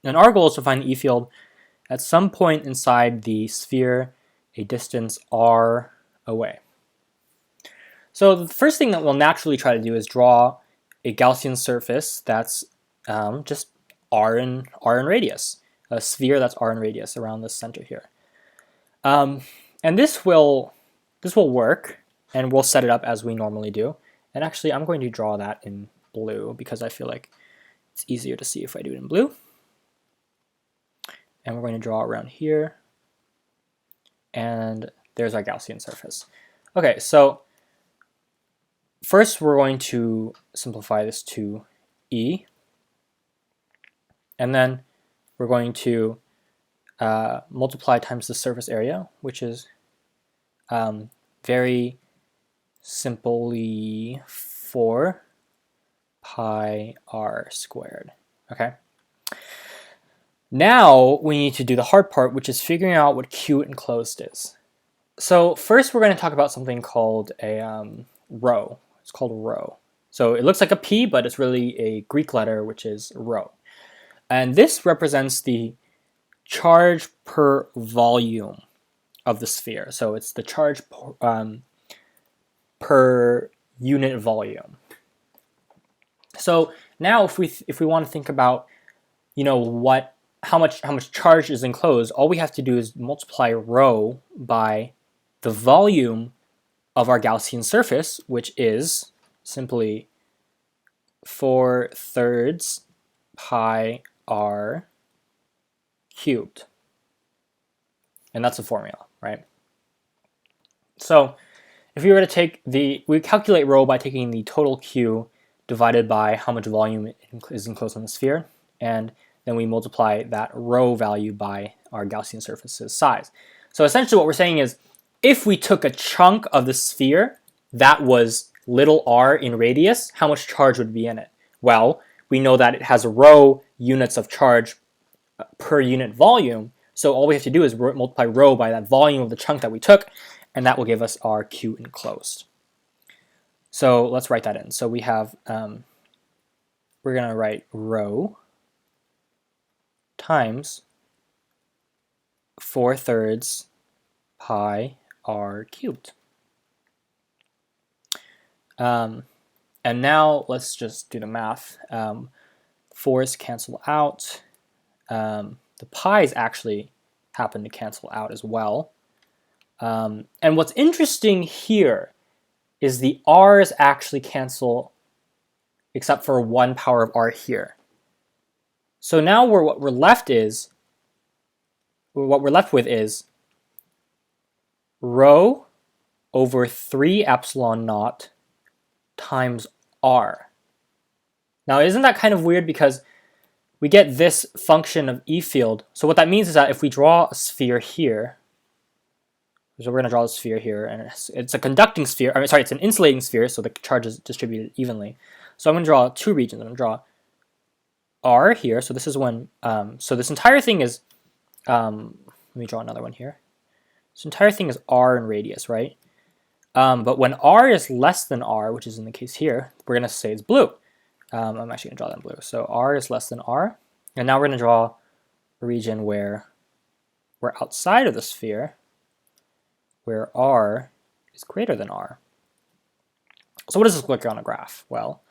And our goal is to find the E field at some point inside the sphere, a distance r away. So the first thing that we'll naturally try to do is draw a Gaussian surface that's just r in radius, a sphere that's r in radius around the center here. And this will work, and we'll set it up as we normally do. And actually, I'm going to draw that in blue because I feel like it's easier to see if I do it in blue. And we're going to draw around here. And there's our Gaussian surface. Okay, so first we're going to simplify this to E. And then we're going to multiply times the surface area, which is very simply 4 pi r squared. Okay. Now we need to do the hard part, which is figuring out what Q enclosed is. So first we're going to talk about something called a rho. It's called rho. So it looks like a P, but it's really a Greek letter, which is rho. And this represents the charge per volume of the sphere. So it's the charge per unit volume. So now if we want to think about, you know, how much charge is enclosed, all we have to do is multiply rho by the volume of our Gaussian surface, which is simply 4/3 pi r cubed. And that's the formula, right? So if we were to we calculate rho by taking the total Q divided by how much volume is enclosed in the sphere, and then we multiply that rho value by our Gaussian surface's size. So essentially what we're saying is, if we took a chunk of the sphere that was little r in radius, how much charge would be in it? Well, we know that it has rho units of charge per unit volume, so all we have to do is multiply rho by that volume of the chunk that we took, and that will give us our Q enclosed. So let's write that in. So we have, we're going to write rho times 4/3 pi r cubed. And now let's just do the math. 4's cancel out. The pi's actually happen to cancel out as well. And what's interesting here is the r's actually cancel except for 1 power of r here. So now what we're left with is rho over 3 epsilon naught times r. Now isn't that kind of weird, because we get this function of E field. So what that means is that if we draw a sphere here, so we're going to draw a sphere here, and it's a conducting sphere, it's an insulating sphere, so the charge is distributed evenly. So I'm going to draw two regions. I'm going to draw R here, so this is when, so this entire thing is, let me draw another one here. This entire thing is R in radius, right? But when R is less than R, which is in the case here, we're going to say it's blue. I'm actually going to draw that in blue. So R is less than R. And now we're going to draw a region where we're outside of the sphere, where R is greater than R. So what does this look like on a graph? Well,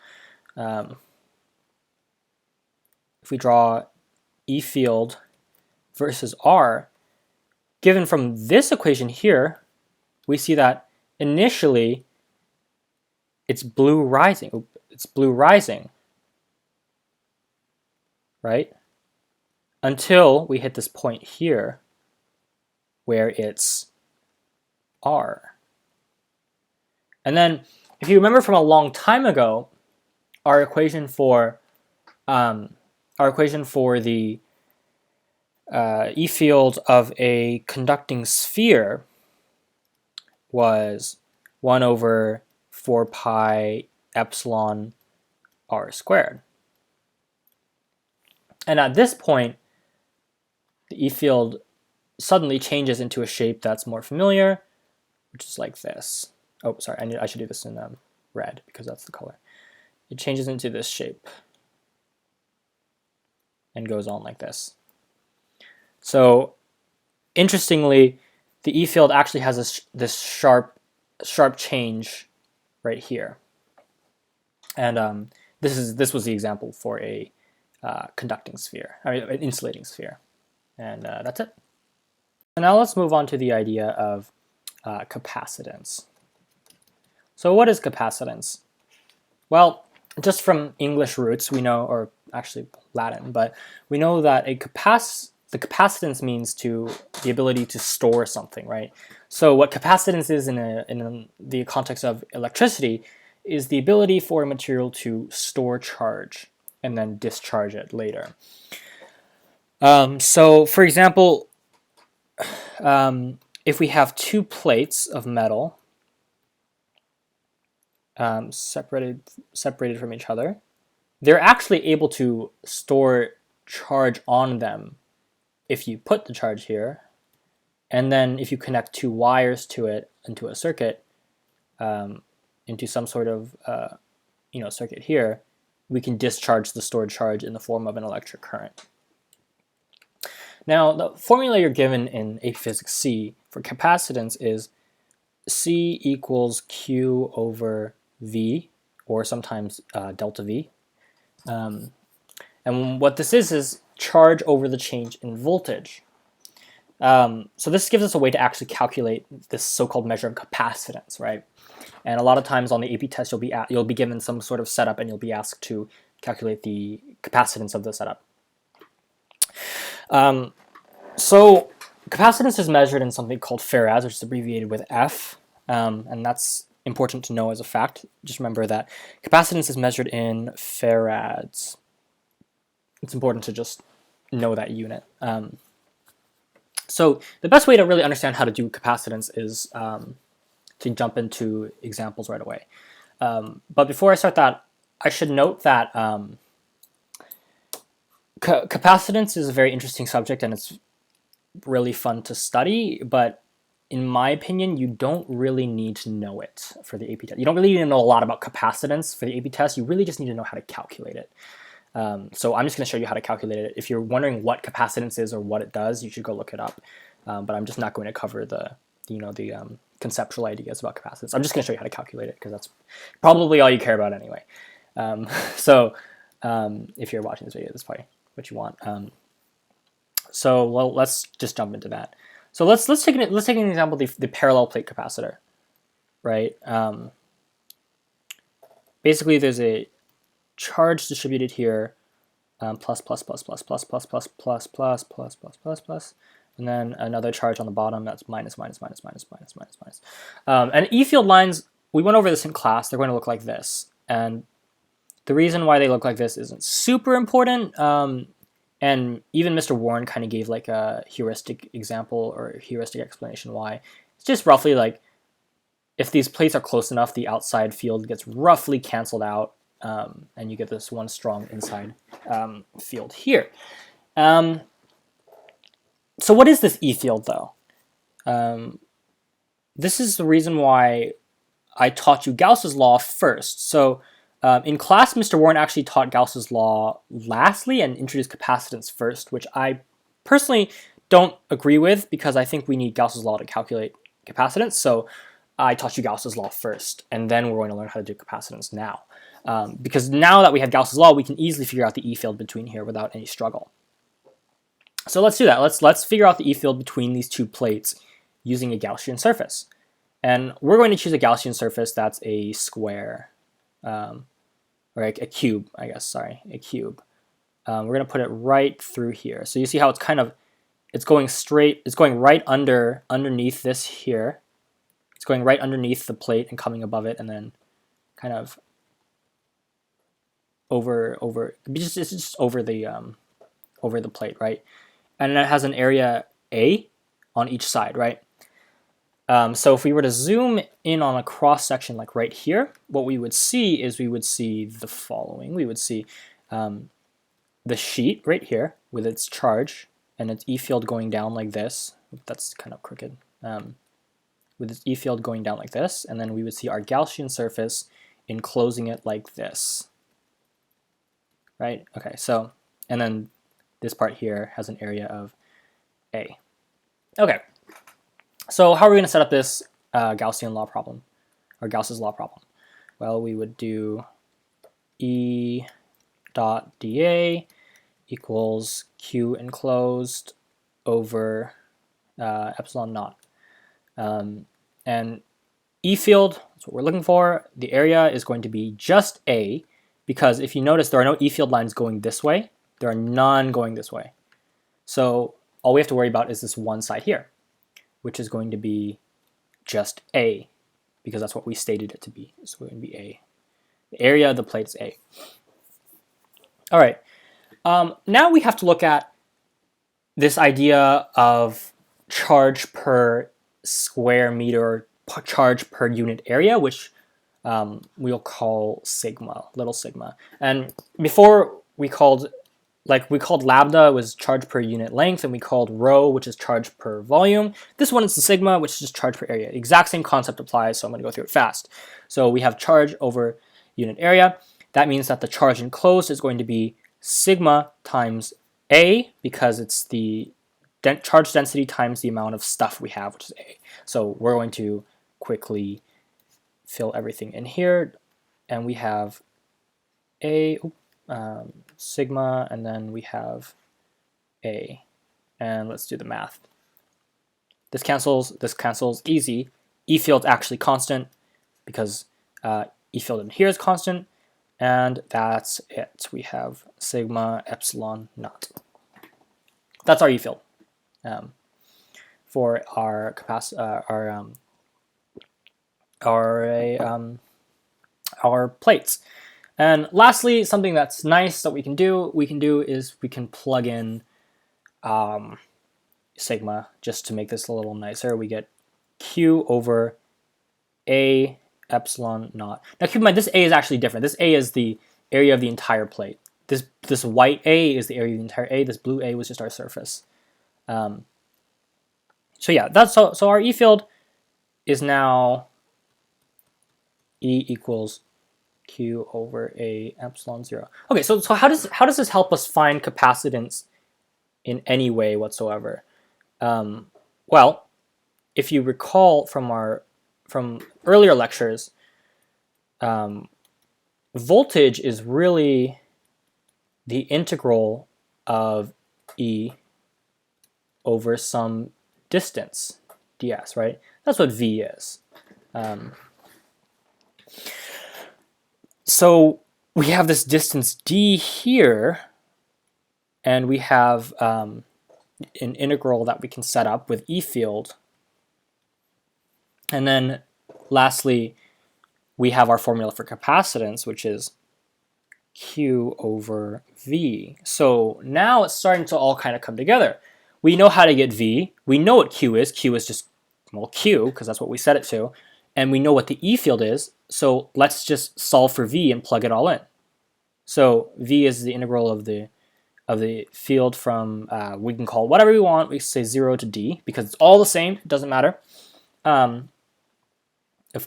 if we draw E field versus R, given from this equation here, we see that initially it's blue rising. It's blue rising, right? Until we hit this point here where it's R. And then if you remember from a long time ago, our equation for the E field of a conducting sphere was 1 over 4 pi epsilon r squared. And at this point, the E field suddenly changes into a shape that's more familiar, which is like this. Oh, sorry, I should do this in red because that's the color. It changes into this shape and goes on like this. So interestingly, the E field actually has this sharp change right here. And this was the example for a conducting sphere, an insulating sphere. And that's it. So now let's move on to the idea of capacitance. So what is capacitance? Well, just from English roots, we know, or actually Latin, but we know that the capacitance means the ability to store something, right? So what capacitance is in the context of electricity is the ability for a material to store charge and then discharge it later. So for example, if we have two plates of metal separated from each other, they're actually able to store charge on them if you put the charge here, and then if you connect two wires to it into a circuit, into some sort of circuit here, we can discharge the stored charge in the form of an electric current. Now, the formula you're given in AP Physics C for capacitance is C equals Q over V, or sometimes delta V. And what this is charge over the change in voltage. So this gives us a way to actually calculate this so-called measure of capacitance, right? And a lot of times on the AP test, you'll be given some sort of setup, and you'll be asked to calculate the capacitance of the setup. So capacitance is measured in something called farads, which is abbreviated with F, and that's important to know as a fact. Just remember that capacitance is measured in farads. It's important to just know that unit. So the best way to really understand how to do capacitance is to jump into examples right away. But before I start that, I should note that capacitance is a very interesting subject, and it's really fun to study, but in my opinion, you don't really need to know it for the AP test. You don't really need to know a lot about capacitance for the AP test. You really just need to know how to calculate it. So I'm just going to show you how to calculate it. If you're wondering what capacitance is or what it does, you should go look it up. But I'm just not going to cover the conceptual ideas about capacitance. I'm just going to show you how to calculate it because that's probably all you care about anyway. So if you're watching this video, that's probably what you want. So well, let's just jump into that. So let's take an example, the parallel plate capacitor, right? Basically, there's a charge distributed here, plus, and then another charge on the bottom that's minus. And E field lines, we went over this in class. They're going to look like this, and the reason why they look like this isn't super important. And even Mr. Warren kind of gave like a heuristic example or a heuristic explanation why. It's just roughly like if these plates are close enough, the outside field gets roughly canceled out, and you get this one strong inside field here. So what is this E field though? This is the reason why I taught you Gauss's law first. So in class, Mr. Warren actually taught Gauss's law lastly and introduced capacitance first, which I personally don't agree with because I think we need Gauss's law to calculate capacitance. So I taught you Gauss's law first, and then we're going to learn how to do capacitance now. Because now that we have Gauss's law, we can easily figure out the E field between here without any struggle. So let's do that. Let's figure out the E field between these two plates using a Gaussian surface. And we're going to choose a Gaussian surface that's a square. Or a cube, I guess, sorry, a cube. We're going to put it right through here. So you see how it's going straight, it's going right underneath this here. It's going right underneath the plate and coming above it, and then kind of it's just over the plate, right? And it has an area A on each side, right? So if we were to zoom in on a cross section like right here, what we would see is we would see the following. We would see the sheet right here with its charge and its E field going down like this. That's kind of crooked. With its E field going down like this, and then we would see our Gaussian surface enclosing it like this. Right? Okay, so, and then this part here has an area of A. Okay, so how are we going to set up this Gaussian law problem, or Gauss's law problem? Well, we would do E dot dA equals Q enclosed over epsilon naught. And E field, that's what we're looking for. The area is going to be just A, because if you notice, there are no E field lines going this way. There are none going this way. So all we have to worry about is this one side here, which is going to be just A, because that's what we stated it to be. It's going to be A. The area of the plate is A. All right. Now we have to look at this idea of charge per square meter, charge per unit area, which we'll call sigma, little sigma. And before we called lambda was charge per unit length, and we called rho, which is charge per volume. This one is the sigma, which is just charge per area. Exact same concept applies, so I'm going to go through it fast. So we have charge over unit area. That means that the charge enclosed is going to be sigma times A, because it's the charge density times the amount of stuff we have, which is A. So we're going to quickly fill everything in here, and we have A, sigma, and then we have A. And let's do the math. This cancels, easy. E field's actually constant, because E field in here is constant, and that's it. We have sigma epsilon naught. That's our E field for our plates. And lastly, something that's nice that we can do is we can plug in sigma just to make this a little nicer. We get Q over A epsilon naught. Now keep in mind, this A is actually different. This A is the area of the entire plate. This white A is the area of the entire A. This blue A was just our surface. So yeah, that's so our E field is now E equals Q over A epsilon 0. Okay, so how does this help us find capacitance in any way whatsoever? Well, if you recall from earlier lectures, voltage is really the integral of E over some distance, ds, right? That's what V is. So we have this distance d here, and we have an integral that we can set up with E field. And then lastly, we have our formula for capacitance, which is Q over V. So now it's starting to all kind of come together. We know how to get V. We know what Q is. Q is just, well, Q, because that's what we set it to. And we know what the E field is. So let's just solve for V and plug it all in. So V is the integral of the field from, we can call it whatever we want. We can say 0 to D, because it's all the same. It doesn't matter. Of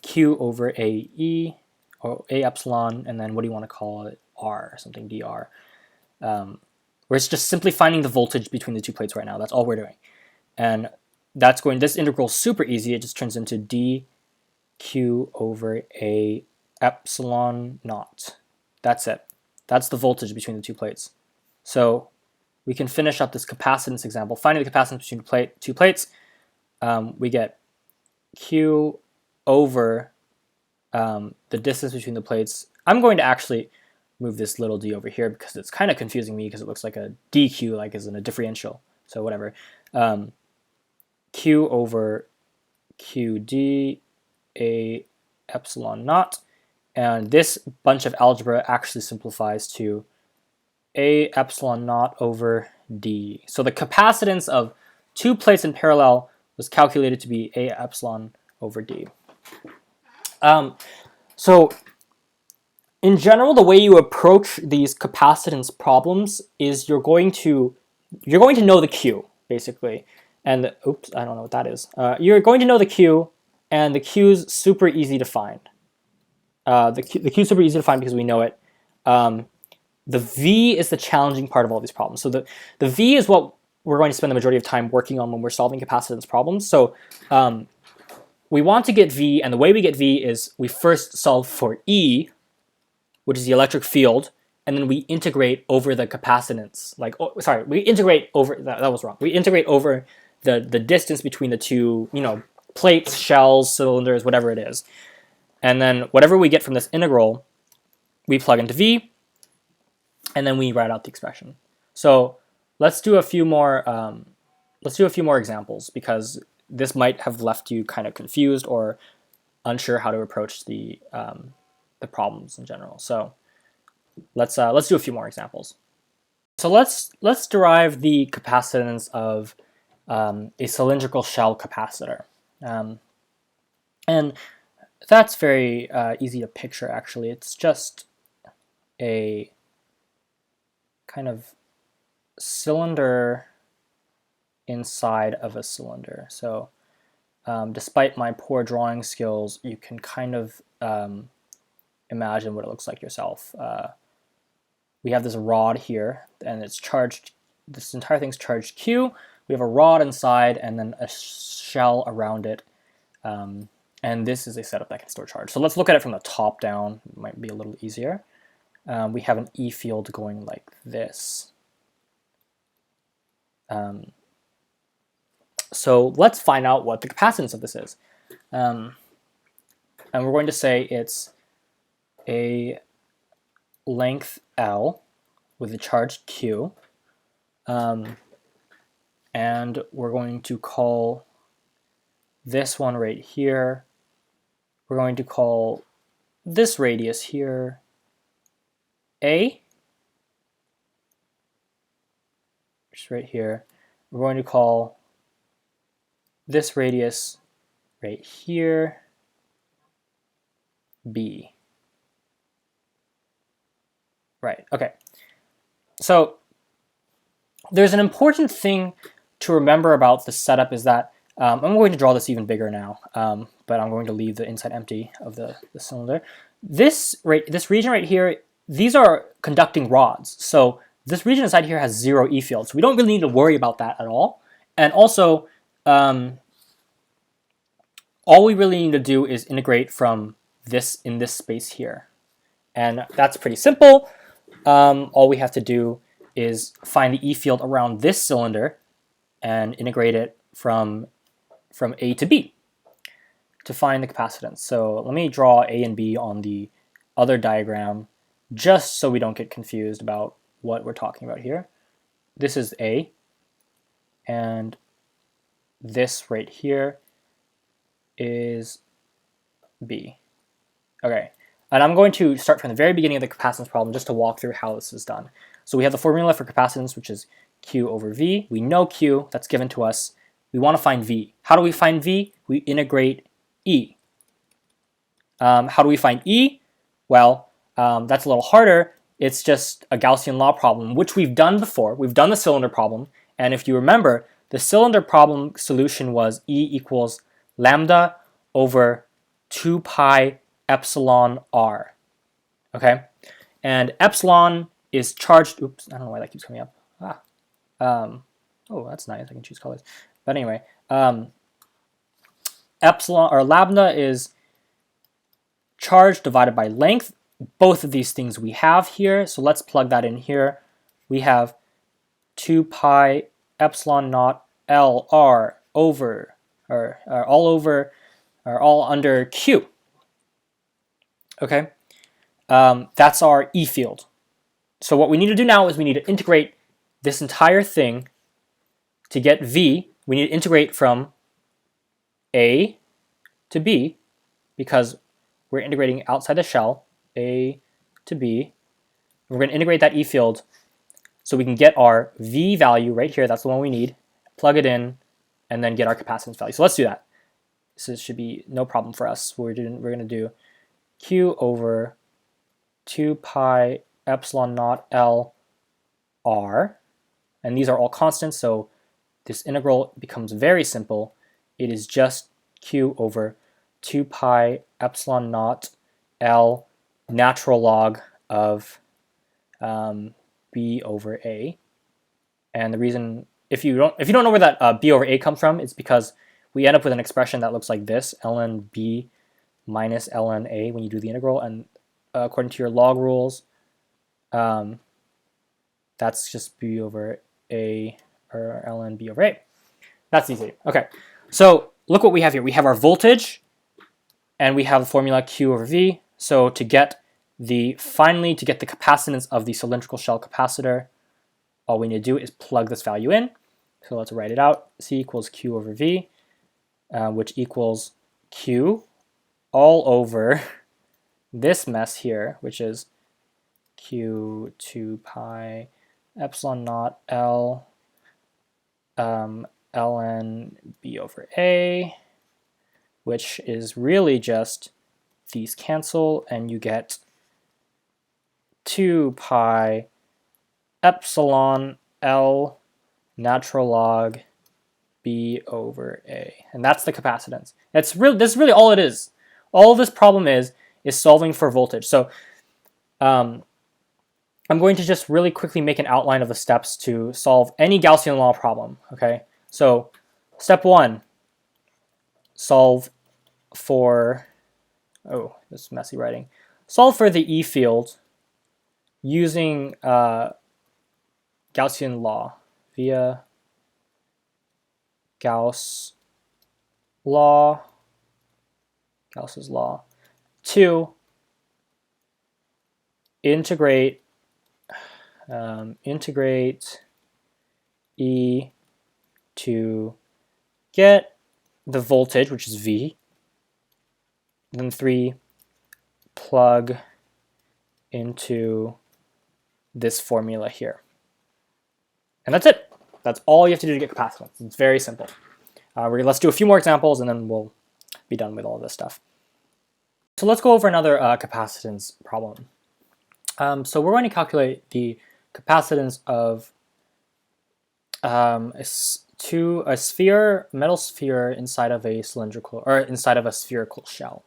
Q over A E, or A epsilon, and then what do you want to call it? R, something dr. Where it's just simply finding the voltage between the two plates right now. That's all we're doing. And this integral is super easy. It just turns into dq over A epsilon naught. That's it. That's the voltage between the two plates. So we can finish up this capacitance example. Finding the capacitance between two plates, we get Q over the distance between the plates. I'm going to actually move this little d over here because it's kind of confusing me, because it looks like a dq, like is in a differential. So whatever. Q over qd A epsilon naught. And this bunch of algebra actually simplifies to A epsilon naught over d. So the capacitance of two plates in parallel was calculated to be A epsilon over D. So in general, the way you approach these capacitance problems is you're going to know the Q basically, and oops, I don't know what that is. You're going to know the Q, and the Q's super easy to find. The Q's super easy to find because we know it. The V is the challenging part of all these problems. So the V is what we're going to spend the majority of time working on when we're solving capacitance problems. So we want to get V, and the way we get V is we first solve for E, which is the electric field, and then we integrate over the capacitance. We integrate over, that was wrong. We integrate over the distance between the two, plates, shells, cylinders, whatever it is. And then whatever we get from this integral, we plug into V, and then we write out the expression. So let's do a few more examples, because this might have left you kind of confused or unsure how to approach the problems in general. So let's do a few more examples. So let's derive the capacitance of a cylindrical shell capacitor, and that's very easy to picture. Actually, it's just a kind of cylinder inside of a cylinder. So despite my poor drawing skills, you can kind of imagine what it looks like yourself. We have this rod here, and it's charged. This entire thing's charged Q. We have a rod inside, and then a shell around it. And this is a setup that can store charge. So let's look at it from the top down. It might be a little easier. We have an E field going like this. So let's find out what the capacitance of this is. And we're going to say it's a length L with a charge Q. And we're going to call this one right here. We're going to call this radius here A, which is right here. We're going to call this radius right here B. Right, okay. So there's an important thing to remember about the setup is that I'm going to draw this even bigger now, but I'm going to leave the inside empty of the cylinder. This region right here, these are conducting rods. So this region inside here has 0 E field, so we don't really need to worry about that at all. And also, all we really need to do is integrate from this in this space here. And that's pretty simple. All we have to do is find the E field around this cylinder and integrate it from A to B to find the capacitance. So let me draw A and B on the other diagram just so we don't get confused about what we're talking about here. This is A, and this right here is B. Okay, and I'm going to start from the very beginning of the capacitance problem just to walk through how this is done. So we have the formula for capacitance, which is Q over V. We know Q, that's given to us. We want to find V. How do we find V? We integrate E. How do we find E? Well, that's a little harder. It's just a Gaussian law problem, which we've done before. We've done the cylinder problem, and if you remember, the cylinder problem solution was E equals lambda over 2 pi epsilon r. Okay? And epsilon is charged, oops, I don't know why that keeps coming up. Oh, that's nice, I can choose colors. But anyway, epsilon, or lambda is charge divided by length. Both of these things we have here, so let's plug that in here. We have 2 pi epsilon naught Lr over, or all under Q. Okay, that's our E field. So what we need to do now is we need to integrate this entire thing to get V. We need to integrate from A to B because we're integrating outside the shell, A to B. We're going to integrate that E field so we can get our V value right here. That's the one we need. Plug it in, and then get our capacitance value. So let's do that. So it should be no problem for us. We're going to do Q over 2 pi epsilon naught L R, and these are all constants, so this integral becomes very simple. It is just Q over 2 pi epsilon naught L natural log of B over A. And the reason, if you don't know where that B over A comes from, it's because we end up with an expression that looks like this, ln B minus ln A when you do the integral, and according to your log rules, that's just B over A, or ln B over A. That's easy. Okay, so look what we have here. We have our voltage, and we have the formula Q over V. So to get the capacitance of the cylindrical shell capacitor, all we need to do is plug this value in. So let's write it out. C equals Q over V, which equals Q all over this mess here, which is Q 2 pi epsilon naught L ln B over A, which is really just these cancel, and you get 2 pi epsilon L natural log B over A. And that's the capacitance. This is really all it is. All this problem is solving for voltage. So I'm going to just really quickly make an outline of the steps to solve any Gaussian law problem. Okay, so step 1, solve for, oh, this is messy writing. Solve for the E field using Gaussian law via Gauss's law. 2, integrate E to get the voltage, which is V. Then 3, plug into this formula here. And that's it. That's all you have to do to get capacitance. It's very simple. Let's do a few more examples, and then we'll be done with all this stuff. So let's go over another capacitance problem. So we're going to calculate the capacitance of a metal sphere inside of a cylindrical, or inside of a spherical shell.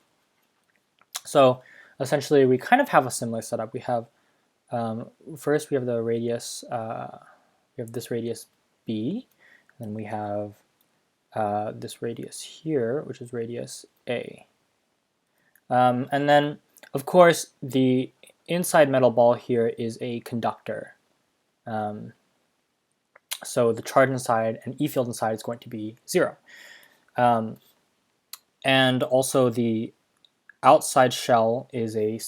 So essentially, we kind of have a similar setup. We have first we have the radius. We have this radius B, and then we have this radius here, which is radius A. And then, of course, the inside metal ball here is a conductor. So the charge inside and E field inside is going to be 0. And also the outside shell is a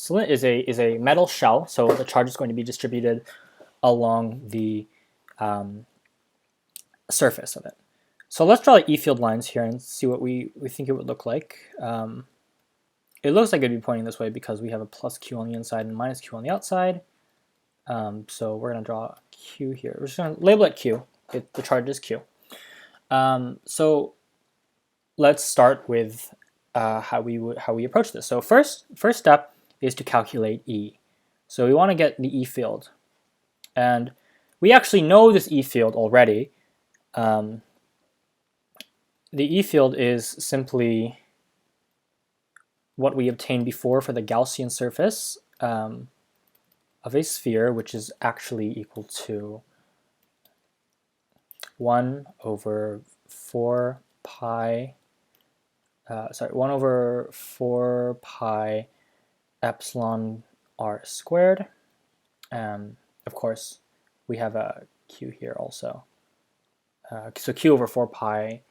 metal shell, so the charge is going to be distributed along the surface of it. So let's draw the E field lines here and see what we think it would look like. It looks like it'd be pointing this way because we have a plus Q on the inside and minus Q on the outside. So we're going to draw Q here. We're just going to label it Q. The charge is Q. So let's start with how we approach this. So first step is to calculate E. So we want to get the E field, and we actually know this E field already. The E field is simply what we obtained before for the Gaussian surface of a sphere, which is actually equal to 1 over 4 pi epsilon r squared. Of course, we have a Q here also. So Q over 4 pi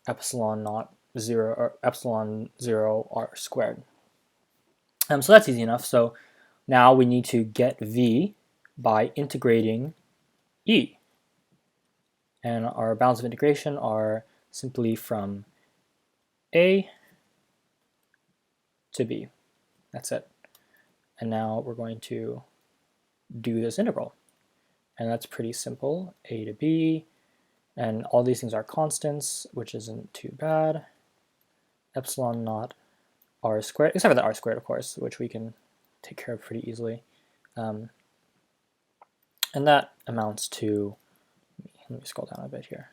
epsilon naught 0 or epsilon 0 r squared. So that's easy enough. So now we need to get V by integrating E. And our bounds of integration are simply from A to B. That's it. And now we're going to do this integral. And that's pretty simple. A to B, And all these things are constants, which isn't too bad. Epsilon naught r squared, except for the r squared, of course, which we can take care of pretty easily. And that amounts to, let me scroll down a bit here.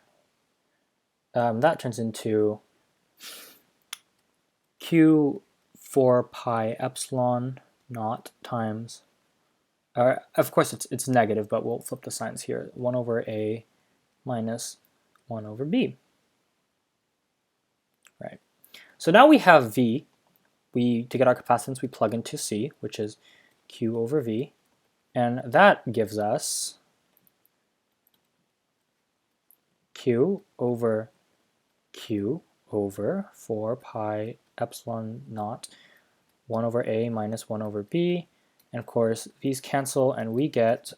That turns into q 4 pi epsilon naught times, of course it's negative, but we'll flip the signs here, 1 over a minus 1 over b. Right. So now we have v. To get our capacitance, we plug into c, which is q over v, and that gives us q over 4 pi epsilon naught 1 over a minus 1 over b, and of course these cancel and we get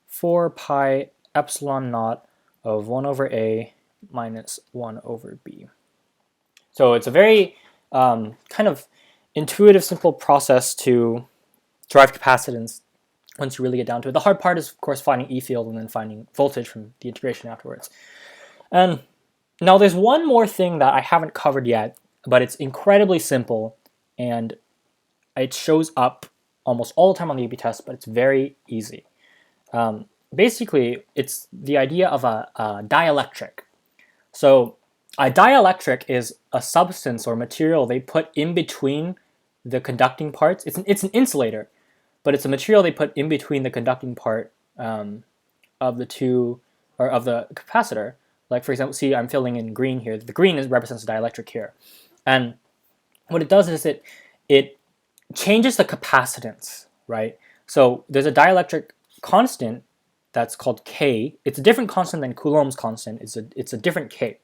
4 pi epsilon naught of 1 over a minus 1 over b. So it's a very kind of intuitive, simple process to derive capacitance once you really get down to it. The hard part is, of course, finding E field and then finding voltage from the integration afterwards. And now there's one more thing that I haven't covered yet, but it's incredibly simple and it shows up almost all the time on the A/B test, but it's very easy. Basically, it's the idea of a dielectric. So a dielectric is a substance or material they put in between the conducting parts. It's an insulator, but it's a material they put in between the conducting part of the two, or of the capacitor. Like for example, see I'm filling in green here. The green represents the dielectric here, and what it does is it changes the capacitance, right? So there's a dielectric constant that's called K. It's a different constant than Coulomb's constant. It's a different K,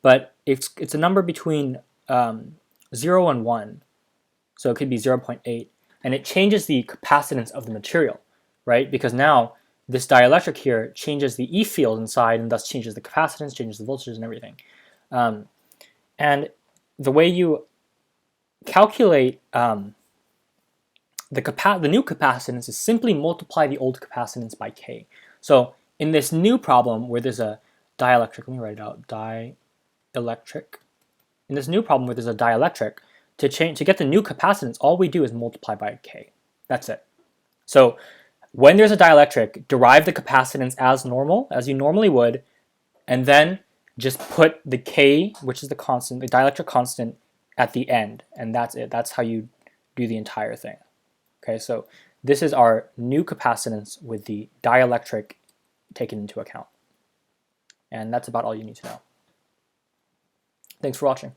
but it's a number between 0 and 1. So it could be 0.8, and it changes the capacitance of the material, right? Because now this dielectric here changes the E field inside and thus changes the capacitance, changes the voltages and everything. And the way you calculate the new capacitance is simply multiply the old capacitance by K. So in this new problem where there's a dielectric, let me write it out, dielectric. In this new problem where there's a dielectric, to get the new capacitance, all we do is multiply by K. That's it. So when there's a dielectric, derive the capacitance as normal, as you normally would, and then just put the K, which is the constant, the dielectric constant, at the end, and that's it. That's how you do the entire thing. Okay, so this is our new capacitance with the dielectric taken into account. And that's about all you need to know. Thanks for watching.